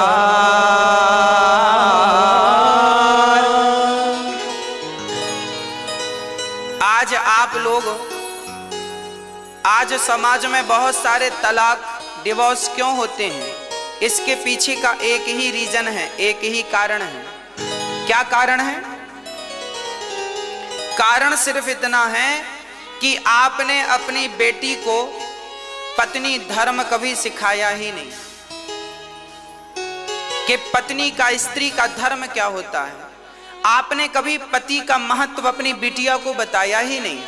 आज आप लोग, आज समाज में बहुत सारे तलाक, डिवोर्स क्यों होते हैं? इसके पीछे का एक ही रीजन है, एक ही कारण है। क्या कारण है? कारण सिर्फ इतना है कि आपने अपनी बेटी को पत्नी धर्म कभी सिखाया ही नहीं, कि पत्नी का, स्त्री का धर्म क्या होता है। आपने कभी पति का महत्व अपनी बिटिया को बताया ही नहीं।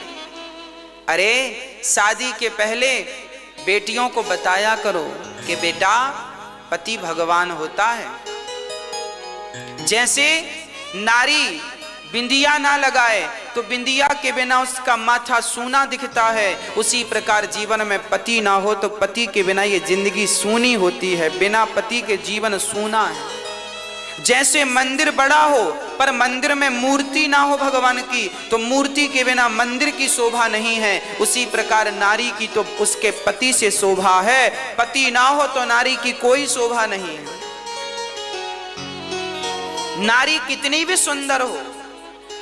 अरे शादी के पहले बेटियों को बताया करो कि बेटा पति भगवान होता है। जैसे नारी बिंदिया ना लगाए तो बिंदिया के बिना उसका माथा सूना दिखता है, उसी प्रकार जीवन में पति ना हो तो पति के बिना ये जिंदगी सूनी होती है। बिना पति के जीवन सूना है। जैसे मंदिर बड़ा हो पर मंदिर में मूर्ति ना हो भगवान की, तो मूर्ति के बिना मंदिर की शोभा नहीं है। उसी प्रकार नारी की तो उसके पति से शोभा है, पति ना हो तो नारी की कोई शोभा नहीं है। नारी कितनी भी सुंदर हो,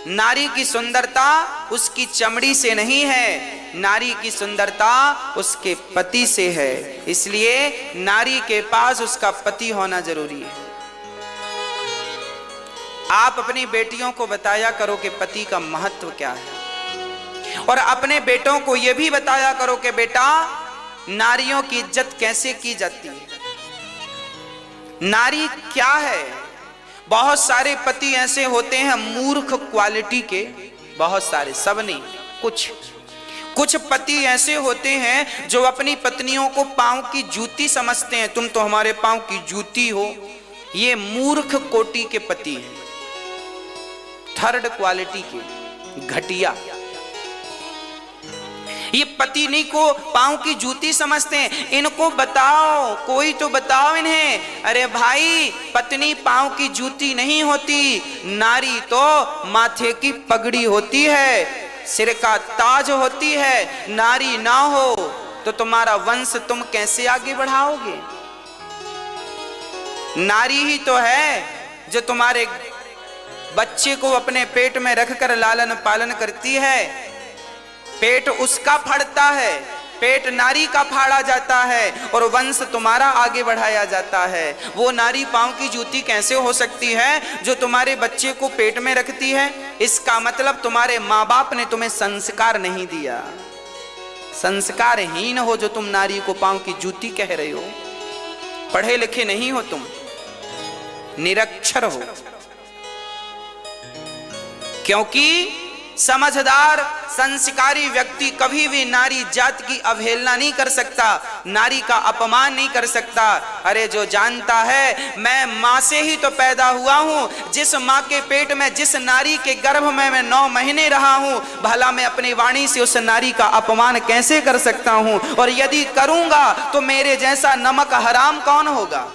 नारी की सुंदरता उसकी चमड़ी से नहीं है, नारी की सुंदरता उसके पति से है। इसलिए नारी के पास उसका पति होना जरूरी है। आप अपनी बेटियों को बताया करो कि पति का महत्व क्या है, और अपने बेटों को यह भी बताया करो कि बेटा नारियों की इज्जत कैसे की जाती है, नारी क्या है। बहुत सारे पति ऐसे होते हैं मूर्ख क्वालिटी के, बहुत सारे, सब नहीं, कुछ पति ऐसे होते हैं जो अपनी पत्नियों को पांव की जूती समझते हैं। तुम तो हमारे पांव की जूती हो। ये मूर्ख कोटि के पति हैं, थर्ड क्वालिटी के, घटिया। ये पत्नी को पांव की जूती समझते हैं। इनको बताओ, कोई तो बताओ इन्हें, अरे भाई पत्नी पांव की जूती नहीं होती, नारी तो माथे की पगड़ी होती है, सिर का ताज होती है। नारी ना हो तो तुम्हारा वंश तुम कैसे आगे बढ़ाओगे? नारी ही तो है जो तुम्हारे बच्चे को अपने पेट में रखकर लालन पालन करती है, पेट उसका फटता है, पेट नारी का फाड़ा जाता है और वंश तुम्हारा आगे बढ़ाया जाता है। वो नारी पांव की जूती कैसे हो सकती है जो तुम्हारे बच्चे को पेट में रखती है? इसका मतलब तुम्हारे माँ बाप ने तुम्हें संस्कार नहीं दिया। संस्कारहीन हो जो तुम नारी को पांव की जूती कह रहे हो। पढ़े लिखे नहीं हो तुम, निरक्षर हो। क्योंकि समझदार संस्कारी व्यक्ति कभी भी नारी जात की अवहेलना नहीं कर सकता, नारी का अपमान नहीं कर सकता। अरे जो जानता है मैं मां से ही तो पैदा हुआ हूं, जिस मां के पेट में, जिस नारी के गर्भ में मैं 9 महीने रहा हूं, भला मैं अपनी वाणी से उस नारी का अपमान कैसे कर सकता हूं? और यदि करूंगा तो मेरे जैसा नमक हराम कौन होगा?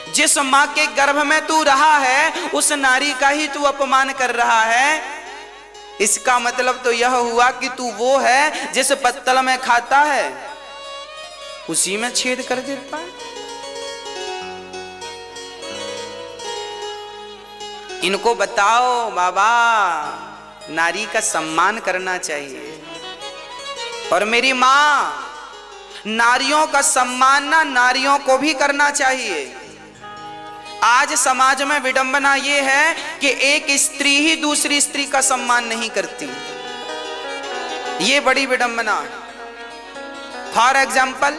जिस मां के गर्भ में तू रहा है उस नारी का ही तू अपमान कर रहा है। इसका मतलब तो यह हुआ कि तू वो है जिस पत्तल में खाता है उसी में छेद कर देता है। इनको बताओ बाबा, नारी का सम्मान करना चाहिए। और मेरी मां, नारियों का सम्मान ना नारियों को भी करना चाहिए। आज समाज में विडंबना यह है कि एक स्त्री ही दूसरी स्त्री का सम्मान नहीं करती। यह बड़ी विडंबना है। फॉर एग्जाम्पल,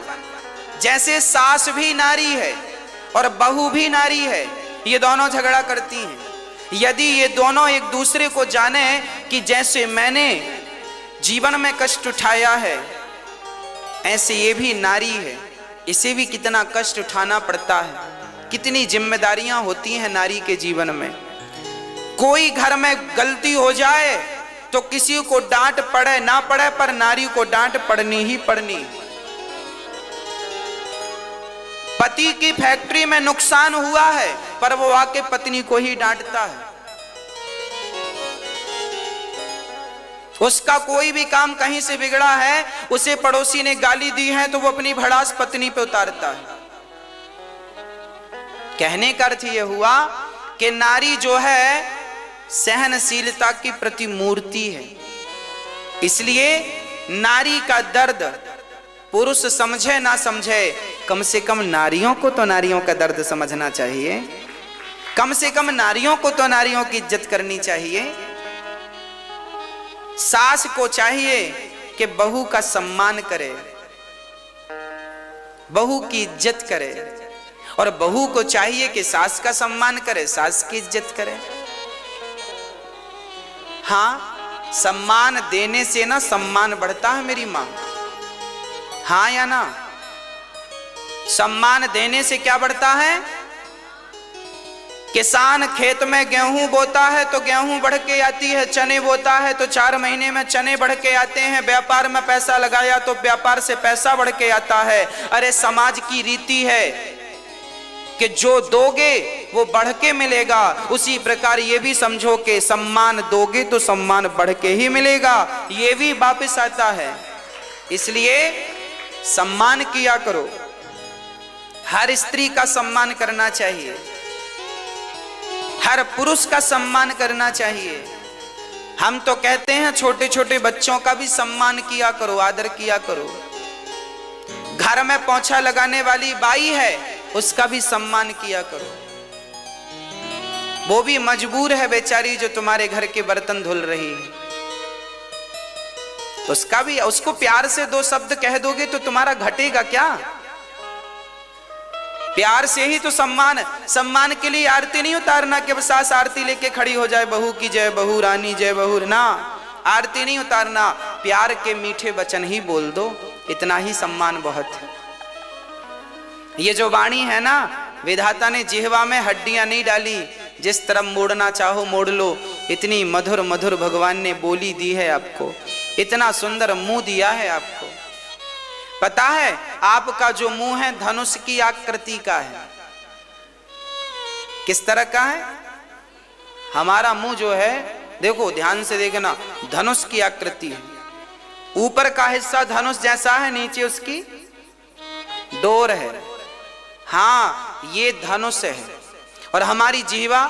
जैसे सास भी नारी है और बहू भी नारी है, ये दोनों झगड़ा करती हैं। यदि ये दोनों एक दूसरे को जाने कि जैसे मैंने जीवन में कष्ट उठाया है ऐसे ये भी नारी है, इसे भी कितना कष्ट उठाना पड़ता है, कितनी जिम्मेदारियां होती हैं नारी के जीवन में। कोई घर में गलती हो जाए तो किसी को डांट पड़े ना पड़े पर नारी को डांट पड़नी ही पड़नी। पति की फैक्ट्री में नुकसान हुआ है पर वो आके पत्नी को ही डांटता है। उसका कोई भी काम कहीं से बिगड़ा है, उसे पड़ोसी ने गाली दी है तो वो अपनी भड़ास पत्नी पे उतारता है। कहने का अर्थ यह हुआ कि नारी जो है सहनशीलता की प्रतिमूर्ति है। इसलिए नारी का दर्द पुरुष समझे ना समझे, कम से कम नारियों को तो नारियों का दर्द समझना चाहिए। कम से कम नारियों को तो नारियों की इज्जत करनी चाहिए। सास को चाहिए कि बहू का सम्मान करे, बहू की इज्जत करे, और बहू को चाहिए कि सास का सम्मान करे, सास की इज्जत करे। हाँ, सम्मान देने से ना सम्मान बढ़ता है मेरी मां। हाँ या ना? सम्मान देने से क्या बढ़ता है? किसान खेत में गेहूं बोता है तो गेहूं बढ़ के आती है, चने बोता है तो 4 महीने में चने बढ़ के आते हैं। व्यापार में पैसा लगाया तो व्यापार से पैसा बढ़ के आता है। अरे समाज की रीति है कि जो दोगे वो बढ़ के मिलेगा, उसी प्रकार ये भी समझो कि सम्मान दोगे तो सम्मान बढ़ के ही मिलेगा, ये भी वापस आता है। इसलिए सम्मान किया करो, हर स्त्री का सम्मान करना चाहिए, हर पुरुष का सम्मान करना चाहिए। हम तो कहते हैं छोटे छोटे बच्चों का भी सम्मान किया करो, आदर किया करो। घर में पोंछा लगाने वाली बाई है उसका भी सम्मान किया करो। वो भी मजबूर है बेचारी जो तुम्हारे घर के बर्तन धुल रही है, उसका भी, उसको प्यार से 2 शब्द कह दोगे तो तुम्हारा घटेगा क्या? प्यार से ही तो सम्मान। सम्मान के लिए आरती नहीं उतारना कि सास आरती लेके खड़ी हो जाए, बहू की जय, बहू रानी जय, बहू ना, आरती नहीं उतारना, प्यार के मीठे वचन ही बोल दो, इतना ही सम्मान बहुत है। ये जो वाणी है ना, विधाता ने जिह्वा में हड्डियां नहीं डाली, जिस तरफ मोड़ना चाहो मोड़ लो। इतनी मधुर मधुर भगवान ने बोली दी है आपको, इतना सुंदर मुंह दिया है आपको। पता है आपका जो मुंह है धनुष की आकृति का है। किस तरह का है? हमारा मुंह जो है, देखो ध्यान से देखना, धनुष की आकृति है। ऊपर का हिस्सा धनुष जैसा है, नीचे उसकी डोर है। हाँ, ये धनुष है। और हमारी जीवा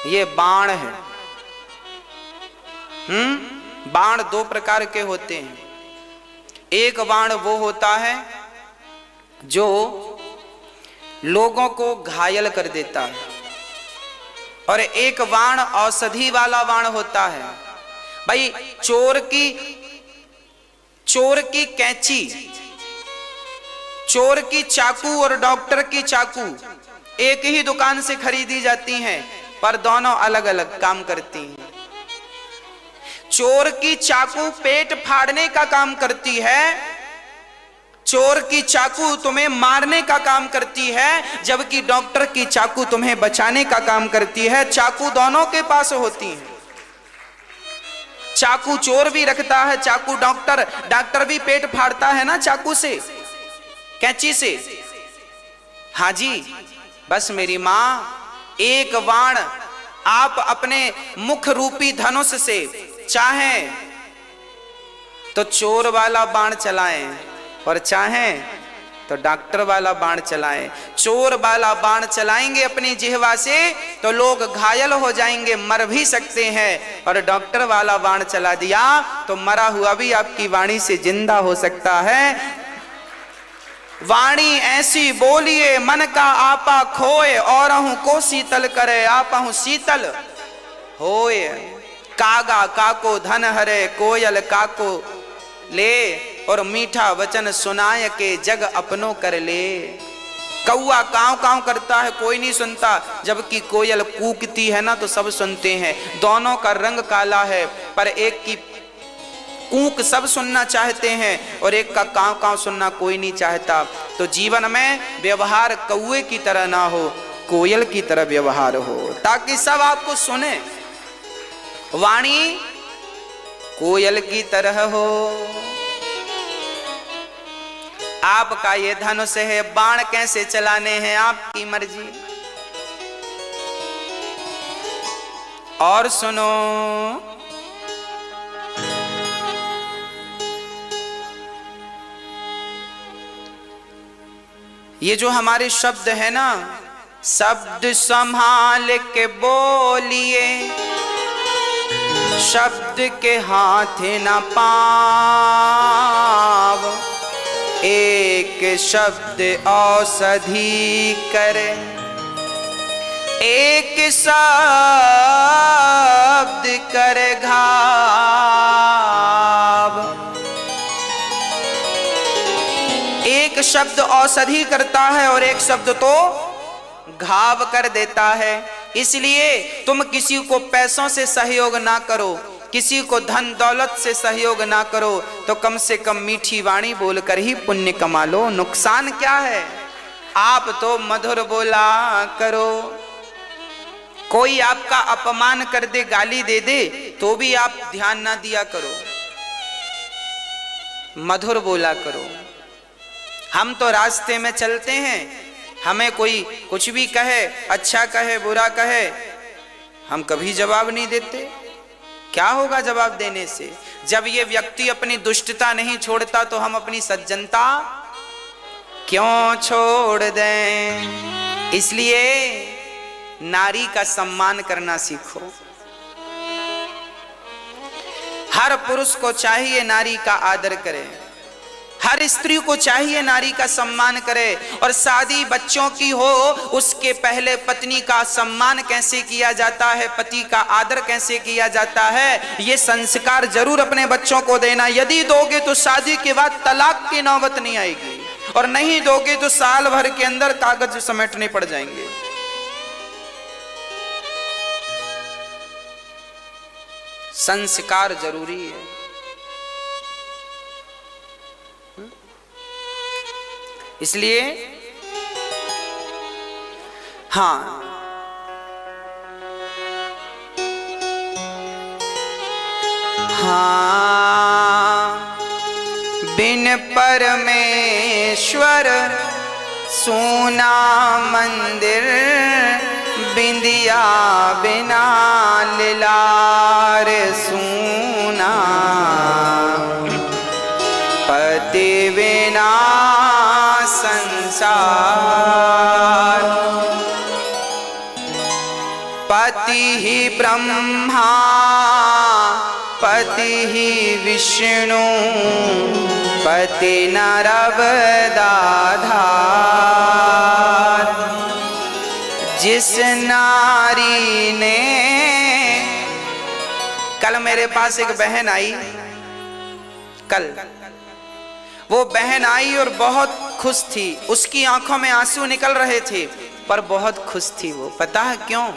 ये बाण है। बाण दो प्रकार के होते हैं। एक बाण वो होता है जो लोगों को घायल कर देता है, और एक बाण औषधि वाला बाण होता है। भाई चोर की कैंची, चोर की चाकू और डॉक्टर की चाकू एक ही दुकान से खरीदी जाती हैं, पर दोनों अलग अलग काम करती हैं। चोर की चाकू पेट फाड़ने का काम करती है, चोर की चाकू तुम्हें मारने का काम करती है, जबकि डॉक्टर की चाकू तुम्हें बचाने का काम करती है। चाकू दोनों के पास होती है। चाकू चोर भी रखता है, चाकू डॉक्टर भी पेट फाड़ता है ना चाकू से, कैंची से। हाँ जी, बस मेरी मां, एक बाण आप अपने मुख रूपी धनुष से चाहें तो चोर वाला बाण चलाएं, और चाहें तो डॉक्टर वाला बाण चलाएं। चोर वाला बाण चलाएंगे अपनी जिह्वा से तो लोग घायल हो जाएंगे, मर भी सकते हैं, और डॉक्टर वाला बाण चला दिया तो मरा हुआ भी आपकी वाणी से जिंदा हो सकता है। वाणी ऐसी बोलिए मन का आपा खोए, औरहु को शीतल करे आपहु शीतल होए। कागा काको धन हरे, कोयल काको ले, और मीठा वचन सुनाय के जग अपनों कर ले। कौआ काव काव करता है, कोई नहीं सुनता, जबकि कोयल कूकती है ना तो सब सुनते हैं। दोनों का रंग काला है, पर एक की कूक सब सुनना चाहते हैं और एक का काव काव सुनना कोई नहीं चाहता। तो जीवन में व्यवहार कौए की तरह ना हो, कोयल की तरह व्यवहार हो, ताकि सब आपको सुने। वाणी कोयल की तरह हो। आपका ये धनुष है, बाण कैसे चलाने हैं आपकी मर्जी। और सुनो, ये जो हमारे शब्द है ना, शब्द संभाल के बोलिए, शब्द के हाथ न पाव। एक शब्द औषधि करे, एक शब्द करे घाव। एक शब्द औषधि करता है और एक शब्द तो घाव कर देता है। इसलिए तुम किसी को पैसों से सहयोग ना करो, किसी को धन दौलत से सहयोग ना करो, तो कम से कम मीठी वाणी बोलकर ही पुण्य कमा लो। नुकसान क्या है? आप तो मधुर बोला करो। कोई आपका अपमान कर दे, गाली दे दे, तो भी आप ध्यान ना दिया करो, मधुर बोला करो। हम तो रास्ते में चलते हैं, हमें कोई कुछ भी कहे, अच्छा कहे बुरा कहे, हम कभी जवाब नहीं देते। क्या होगा जवाब देने से? जब ये व्यक्ति अपनी दुष्टता नहीं छोड़ता तो हम अपनी सज्जनता क्यों छोड़ दें? इसलिए नारी का सम्मान करना सीखो। हर पुरुष को चाहिए नारी का आदर करे, हर स्त्री को चाहिए नारी का सम्मान करे। और शादी बच्चों की हो, उसके पहले पत्नी का सम्मान कैसे किया जाता है, पति का आदर कैसे किया जाता है, ये संस्कार जरूर अपने बच्चों को देना। यदि दोगे तो शादी के बाद तलाक की नौबत नहीं आएगी, और नहीं दोगे तो साल भर के अंदर कागज समेटने पड़ जाएंगे। संस्कार जरूरी है। इसलिए हाँ, बिन परमेश्वर सोना मंदिर, बिंदिया बिना लिलार सूना, पति बिना संसार, पति ही ब्रह्मा पति ही विष्णु पति नरवदाधार। जिस नारी ने, कल मेरे पास एक बहन आई, कल वो बहन आई और बहुत खुश थी, उसकी आंखों में आंसू निकल रहे थे पर बहुत खुश थी वो। पता है क्यों?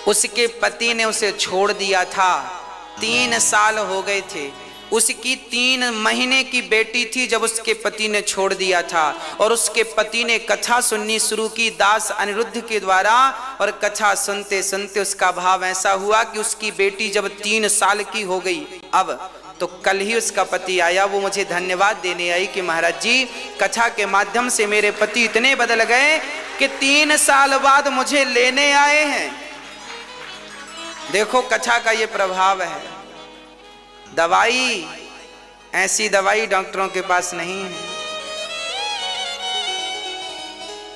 उसके पति ने उसे छोड़ दिया था, 3 साल हो गए थे। उसकी 3 महीने की बेटी थी जब उसके पति ने छोड़ दिया था, और उसके पति ने कथा सुननी शुरू की दास अनिरुद्ध के द्वारा, और कथा सुनते सुनते उसका भाव ऐसा हुआ कि उसकी बेटी जब 3 साल की हो गई, अब तो कल ही उसका पति आया, वो मुझे धन्यवाद देने आई कि महाराज जी, कथा के माध्यम से मेरे पति इतने बदल गए कि 3 साल बाद मुझे लेने आए हैं। देखो कथा का ये प्रभाव है। दवाई, ऐसी दवाई डॉक्टरों के पास नहीं है,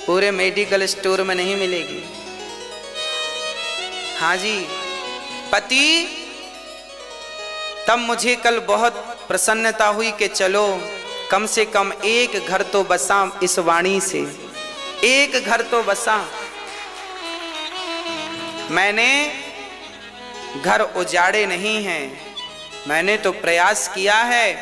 पूरे मेडिकल स्टोर में नहीं मिलेगी। हाँ जी, पति, तब मुझे कल बहुत प्रसन्नता हुई कि चलो कम से कम एक घर तो बसा इस वाणी से, एक घर तो बसा। मैंने घर उजाड़े नहीं हैं, मैंने तो प्रयास किया है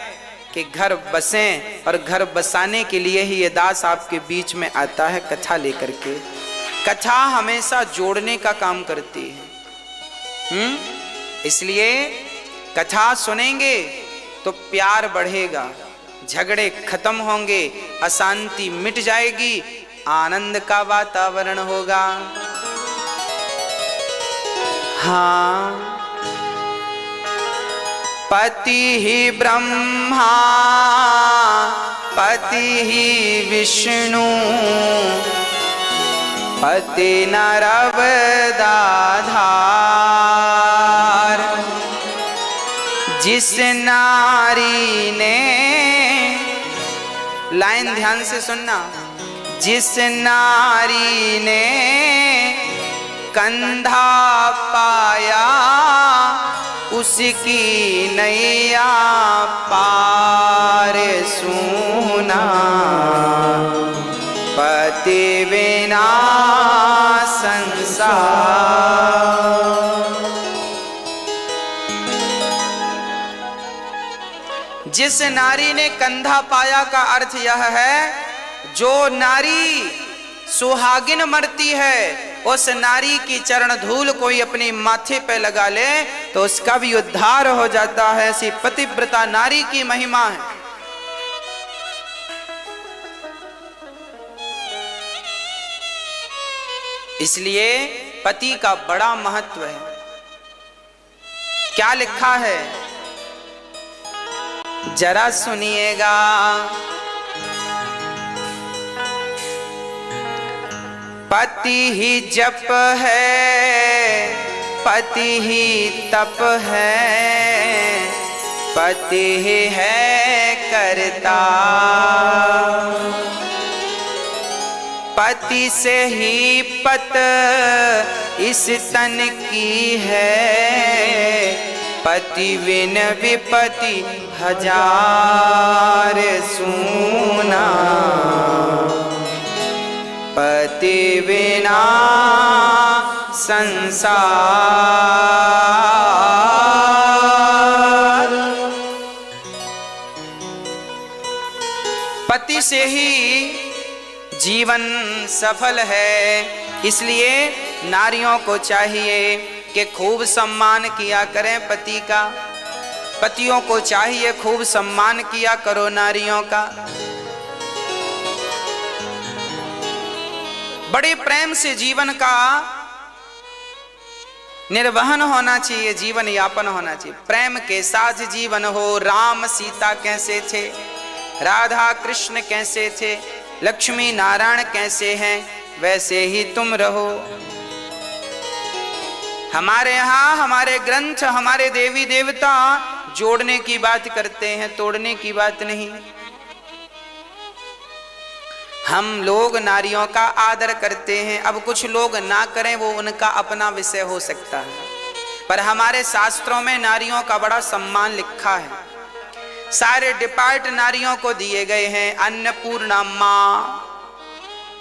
कि घर बसें, और घर बसाने के लिए ही ये दास आपके बीच में आता है कथा लेकर के। कथा हमेशा जोड़ने का काम करती है। इसलिए कथा सुनेंगे तो प्यार बढ़ेगा, झगड़े खत्म होंगे, अशांति मिट जाएगी, आनंद का वातावरण होगा। हाँ, पति ही ब्रह्मा पति ही विष्णु पति नरवदाधार। जिस नारी ने, लाइन ध्यान से सुनना, जिस नारी ने कंधा पाया उसकी नैया पार सुना। पति बिना संसार। जिस नारी ने कंधा पाया का अर्थ यह है, जो नारी सुहागिन मरती है उस नारी की चरण धूल कोई अपने माथे पे लगा ले तो उसका भी उद्धार हो जाता है। ऐसी पतिव्रता नारी की महिमा है। इसलिए पति का बड़ा महत्व है। क्या लिखा है जरा सुनिएगा। पति ही जप है, पति ही तप है, पति ही है करता। पति से ही पत इस तन की है, पति बिन विपति हजार सुना। पति बिना संसार। पति से ही जीवन सफल है। इसलिए नारियों को चाहिए कि खूब सम्मान किया करें पति का। पतियों को चाहिए खूब सम्मान किया करो नारियों का। बड़े प्रेम से जीवन का निर्वहन होना चाहिए, जीवन यापन होना चाहिए। प्रेम के साथ जीवन हो। राम सीता कैसे थे, राधा कृष्ण कैसे थे, लक्ष्मी नारायण कैसे हैं, वैसे ही तुम रहो। हमारे यहाँ हमारे ग्रंथ, हमारे देवी देवता जोड़ने की बात करते हैं, तोड़ने की बात नहीं। हम लोग नारियों का आदर करते हैं। अब कुछ लोग ना करें, वो उनका अपना विषय हो सकता है, पर हमारे शास्त्रों में नारियों का बड़ा सम्मान लिखा है। सारे डिपार्ट नारियों को दिए गए हैं। अन्नपूर्णा माँ,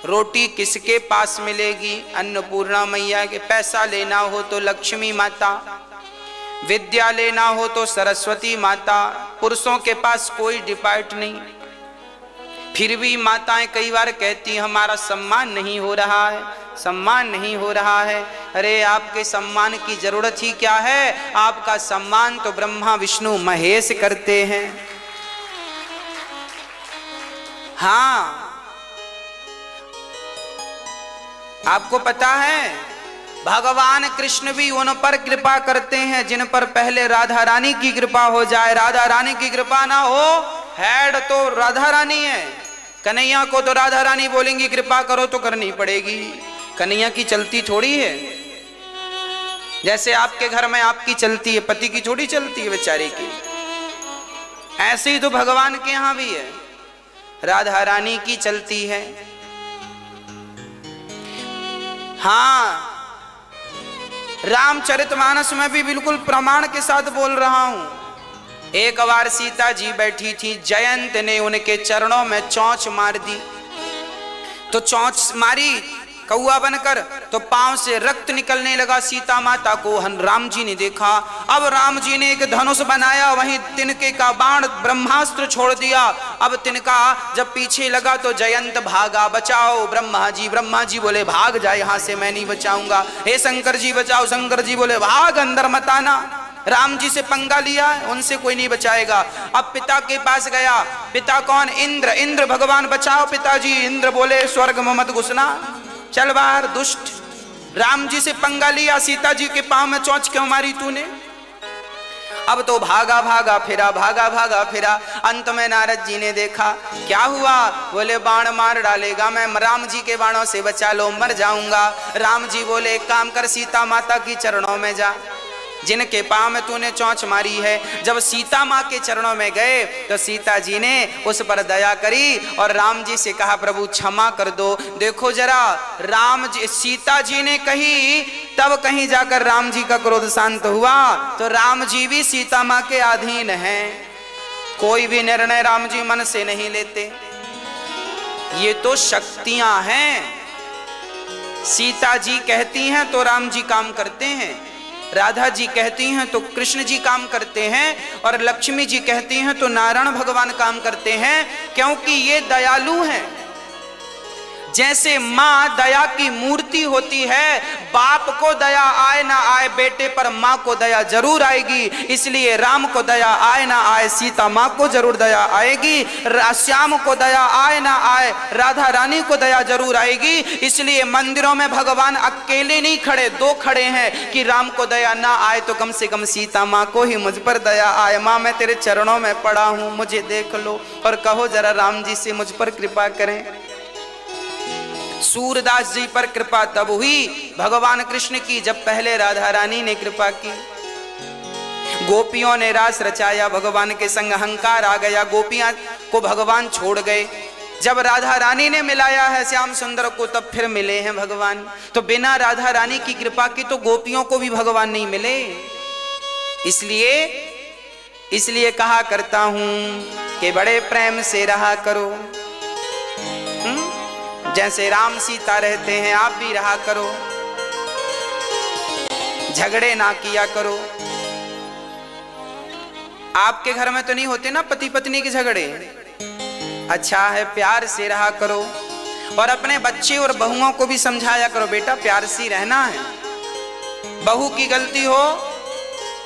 रोटी किसके पास मिलेगी? अन्नपूर्णा मैया के। पैसा लेना हो तो लक्ष्मी माता, विद्या लेना हो तो सरस्वती माता। पुरुषों के पास कोई डिपार्ट नहीं। फिर भी माताएं कई बार कहती हमारा सम्मान नहीं हो रहा है, सम्मान नहीं हो रहा है। अरे आपके सम्मान की जरूरत ही क्या है? आपका सम्मान तो ब्रह्मा विष्णु महेश करते हैं। हाँ, आपको पता है भगवान कृष्ण भी उन पर कृपा करते हैं जिन पर पहले राधा रानी की कृपा हो जाए। राधा रानी की कृपा ना हो, हेड तो राधा रानी है। कन्हैया को तो राधा रानी बोलेंगी कृपा करो तो करनी पड़ेगी। कन्हैया की चलती थोड़ी है, जैसे आपके घर में आपकी चलती है, पति की थोड़ी चलती है बेचारी की। ऐसे ही तो भगवान के यहां भी है, राधा रानी की चलती है। हाँ, रामचरितमानस में भी बिल्कुल प्रमाण के साथ बोल रहा हूं। एक बार सीता जी बैठी थी, जयंत ने उनके चरणों में चोंच मार दी। तो चोंच मारी कौआ बनकर, तो पांव से रक्त निकलने लगा। सीता माता को राम जी ने देखा। अब राम जी ने एक धनुष बनाया, वहीं तिनके का बाण ब्रह्मास्त्र छोड़ दिया। अब तिनका जब पीछे लगा तो जयंत भागा, बचाओ ब्रह्मा जी। ब्रह्मा जी बोले भाग जा यहां से, मैं नहीं बचाऊंगा। हे शंकर जी बचाओ। शंकर जी बोले भाग, अंदर मत आना। राम जी से पंगा लिया, उनसे कोई नहीं बचाएगा। अब पिता के पास गया। पिता कौन? इंद्र। इंद्र भगवान बचाओ पिताजी। इंद्र बोले स्वर्ग में मत घुसना, चल बाहर दुष्ट। राम जी से पंगा लिया, सीता जी के पांव में चोंच क्यों मारी तूने? अब तो भागा भागा फिरा, भागा भागा फिरा। अंत में नारद जी ने देखा, क्या हुआ? बोले बाण मार डालेगा, मैं राम जी के बाणों से बचा लो, मर जाऊंगा। राम जी बोले एक काम कर, सीता माता की चरणों में जा, जिनके पांव में तूने चोंच मारी है। जब सीता माँ के चरणों में गए तो सीता जी ने उस पर दया करी और राम जी से कहा प्रभु क्षमा कर दो। देखो जरा, राम जी, सीता जी ने कही तब कहीं जाकर राम जी का क्रोध शांत हुआ। तो राम जी भी सीता माँ के अधीन हैं, कोई भी निर्णय राम जी मन से नहीं लेते। ये तो शक्तियां हैं। सीता जी कहती हैं तो राम जी काम करते हैं, राधा जी कहती हैं तो कृष्ण जी काम करते हैं, और लक्ष्मी जी कहती हैं तो नारायण भगवान काम करते हैं, क्योंकि ये दयालु हैं। जैसे माँ दया की मूर्ति होती है, बाप को दया आए ना आए बेटे पर माँ को दया जरूर आएगी। इसलिए राम को दया आए ना आए सीता माँ को जरूर दया आएगी। श्याम को दया आए ना आए राधा रानी को दया जरूर आएगी। इसलिए मंदिरों में भगवान अकेले नहीं खड़े, दो खड़े हैं कि राम को दया ना आए तो कम से कम सीता माँ को ही मुझ पर दया आए। माँ मैं तेरे चरणों में पड़ा हूँ, मुझे देख लो और कहो जरा राम जी से मुझ पर कृपा करें। सूरदास जी पर कृपा तब हुई भगवान कृष्ण की जब पहले राधा रानी ने कृपा की। गोपियों ने रास रचाया, भगवान के संग अहंकार आ गया, गोपियां को भगवान छोड़ गए। जब राधा रानी ने मिलाया है श्याम सुंदर को तब फिर मिले हैं भगवान। तो बिना राधा रानी की कृपा की तो गोपियों को भी भगवान नहीं मिले। इसलिए कहा करता हूं कि बड़े प्रेम से रहा करो। जैसे राम सीता रहते हैं आप भी रहा करो, झगड़े ना किया करो। आपके घर में तो नहीं होते ना पति पत्नी के झगड़े? अच्छा है, प्यार से रहा करो। और अपने बच्चे और बहुओं को भी समझाया करो, बेटा प्यार से रहना है। बहू की गलती हो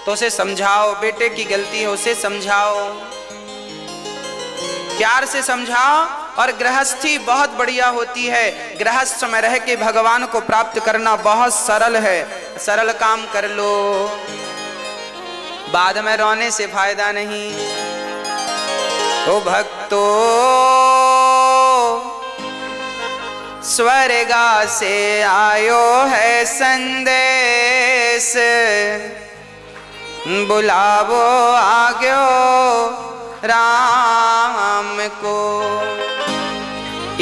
तो उसे समझाओ, बेटे की गलती हो उसे समझाओ, प्यार से समझाओ। और गृहस्थी बहुत बढ़िया होती है। गृहस्थ में रह के भगवान को प्राप्त करना बहुत सरल है। सरल काम कर लो, बाद में रोने से फायदा नहीं। ओ भक्तो स्वर्गा से आयो है संदेश, बुलावो आग्यो राम को।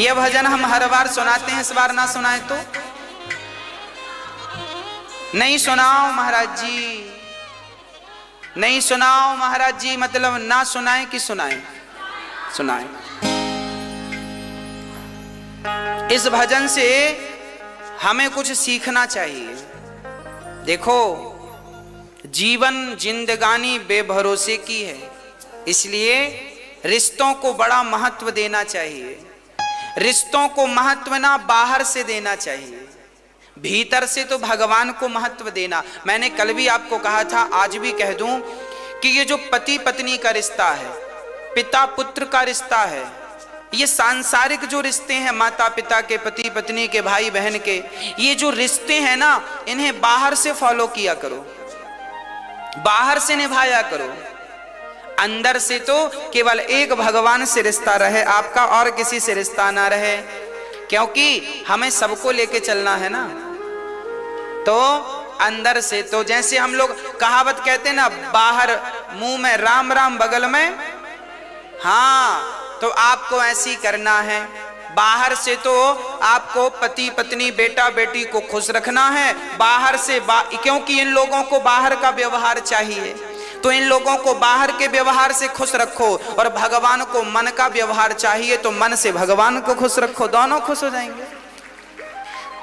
यह भजन हम हर बार सुनाते हैं, इस बार ना सुनाए तो नहीं सुनाओ महाराज जी, नहीं सुनाओ महाराज जी, मतलब ना सुनाए कि सुनाए? सुनाए। इस भजन से हमें कुछ सीखना चाहिए। देखो, जीवन जिंदगानी बेभरोसे की है, इसलिए रिश्तों को बड़ा महत्व देना चाहिए। रिश्तों को महत्व ना बाहर से देना चाहिए, भीतर से तो भगवान को महत्व देना। मैंने कल भी आपको कहा था, आज भी कह दूं कि ये जो पति पत्नी का रिश्ता है, पिता पुत्र का रिश्ता है, ये सांसारिक जो रिश्ते हैं, माता पिता के, पति पत्नी के, भाई बहन के, ये जो रिश्ते हैं ना, इन्हें बाहर से फॉलो किया करो, बाहर से निभाया करो। अंदर से तो केवल एक भगवान से रिश्ता रहे आपका, और किसी से रिश्ता ना रहे, क्योंकि हमें सबको लेके चलना है ना। तो अंदर से तो जैसे हम लोग कहावत कहते हैं ना, बाहर मुंह में राम राम बगल में, हाँ, तो आपको ऐसी करना है। बाहर से तो आपको पति पत्नी बेटा बेटी को खुश रखना है, बाहर से क्योंकि इन लोगों को बाहर का व्यवहार चाहिए, तो इन लोगों को बाहर के व्यवहार से खुश रखो, और भगवान को मन का व्यवहार चाहिए, तो मन से भगवान को खुश रखो, दोनों खुश हो जाएंगे।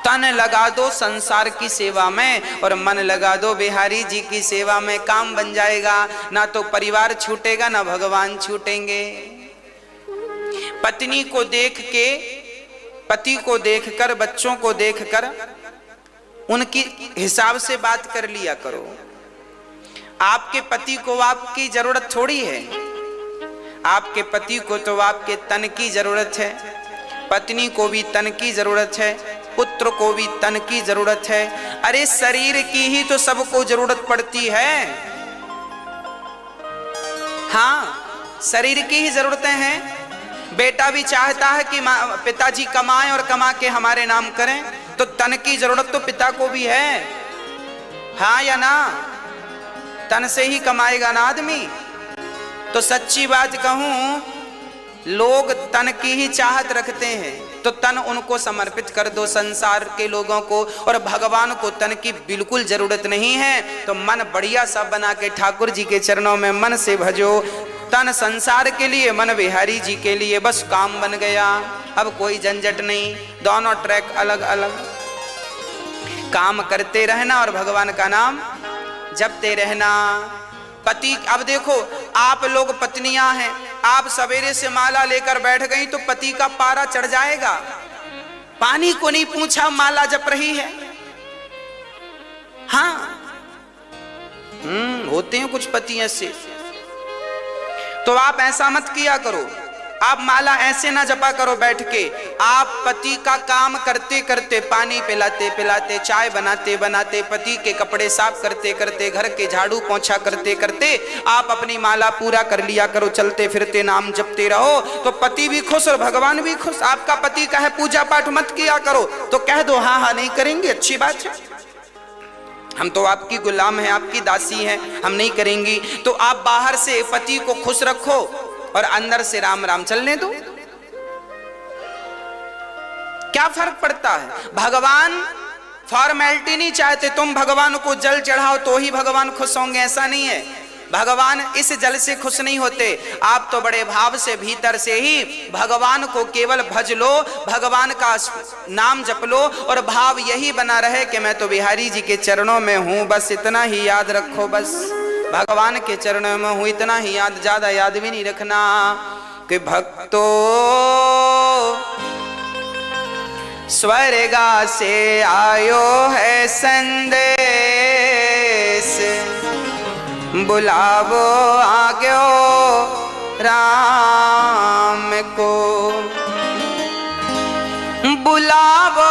तन लगा दो संसार की सेवा में और मन लगा दो बिहारी जी की सेवा में, काम बन जाएगा। ना तो परिवार छूटेगा, ना भगवान छूटेंगे। पत्नी को देख के, पति को देखकर, बच्चों को देखकर उनकी हिसाब से बात कर लिया करो। आपके पति को आपकी जरूरत थोड़ी है, आपके पति को तो आपके तन की जरूरत है, पत्नी को भी तन की जरूरत है, पुत्र को भी तन की जरूरत है। अरे शरीर की ही तो सबको जरूरत पड़ती है। हाँ, शरीर की ही जरूरतें हैं। बेटा भी चाहता है कि पिताजी कमाएं और कमा के हमारे नाम करें, तो तन की जरूरत तो पिता को भी है, हाँ या ना? तन से ही कमाएगा ना आदमी। तो सच्ची बात कहूं, लोग तन की ही चाहत रखते हैं, तो तन उनको समर्पित कर दो संसार के लोगों को, और भगवान को तन की बिल्कुल जरूरत नहीं है। तो मन बढ़िया सा बना के ठाकुर जी के चरणों में मन से भजो। तन संसार के लिए, मन बिहारी जी के लिए, बस काम बन गया। अब कोई झंझट नहीं, दोनों ट्रैक अलग अलग, काम करते रहना और भगवान का नाम जपते रहना। पति, अब देखो आप लोग पत्नियां हैं, आप सवेरे से माला लेकर बैठ गई तो पति का पारा चढ़ जाएगा। पानी को नहीं पूछा, माला जप रही है। हाँ, होते हैं कुछ पति ऐसे। तो आप ऐसा मत किया करो, आप माला ऐसे ना जपा करो बैठ के। आप पति का काम करते करते, पानी पिलाते पिलाते, चाय बनाते बनाते, पति के कपड़े साफ करते करते, घर के झाड़ू पोंछा करते करते आप अपनी माला पूरा कर लिया करो। चलते फिरते नाम जपते रहो, तो पति भी खुश और भगवान भी खुश। आपका पति कहे पूजा पाठ मत किया करो, तो कह दो हाँ हाँ नहीं करेंगे, अच्छी बात है, हम तो आपकी गुलाम हैं, आपकी दासी हैं, हम नहीं करेंगी। तो आप बाहर से पति को खुश रखो और अंदर से राम राम चलने दो। क्या फर्क पड़ता है? भगवान फॉर्मेलिटी नहीं चाहते, तुम भगवान को जल चढ़ाओ तो ही भगवान खुश होंगे, ऐसा नहीं है। भगवान इस जल से खुश नहीं होते। आप तो बड़े भाव से भीतर से ही भगवान को केवल भज लो, भगवान का नाम जप लो, और भाव यही बना रहे कि मैं तो बिहारी जी के चरणों में हूं, बस इतना ही याद रखो, बस भगवान के चरणों में हूं, इतना ही याद, ज्यादा याद भी नहीं रखना। कि भक्तो स्वर्गा से आयो है संदेश, बुलावो आग्यो राम को, बुलावो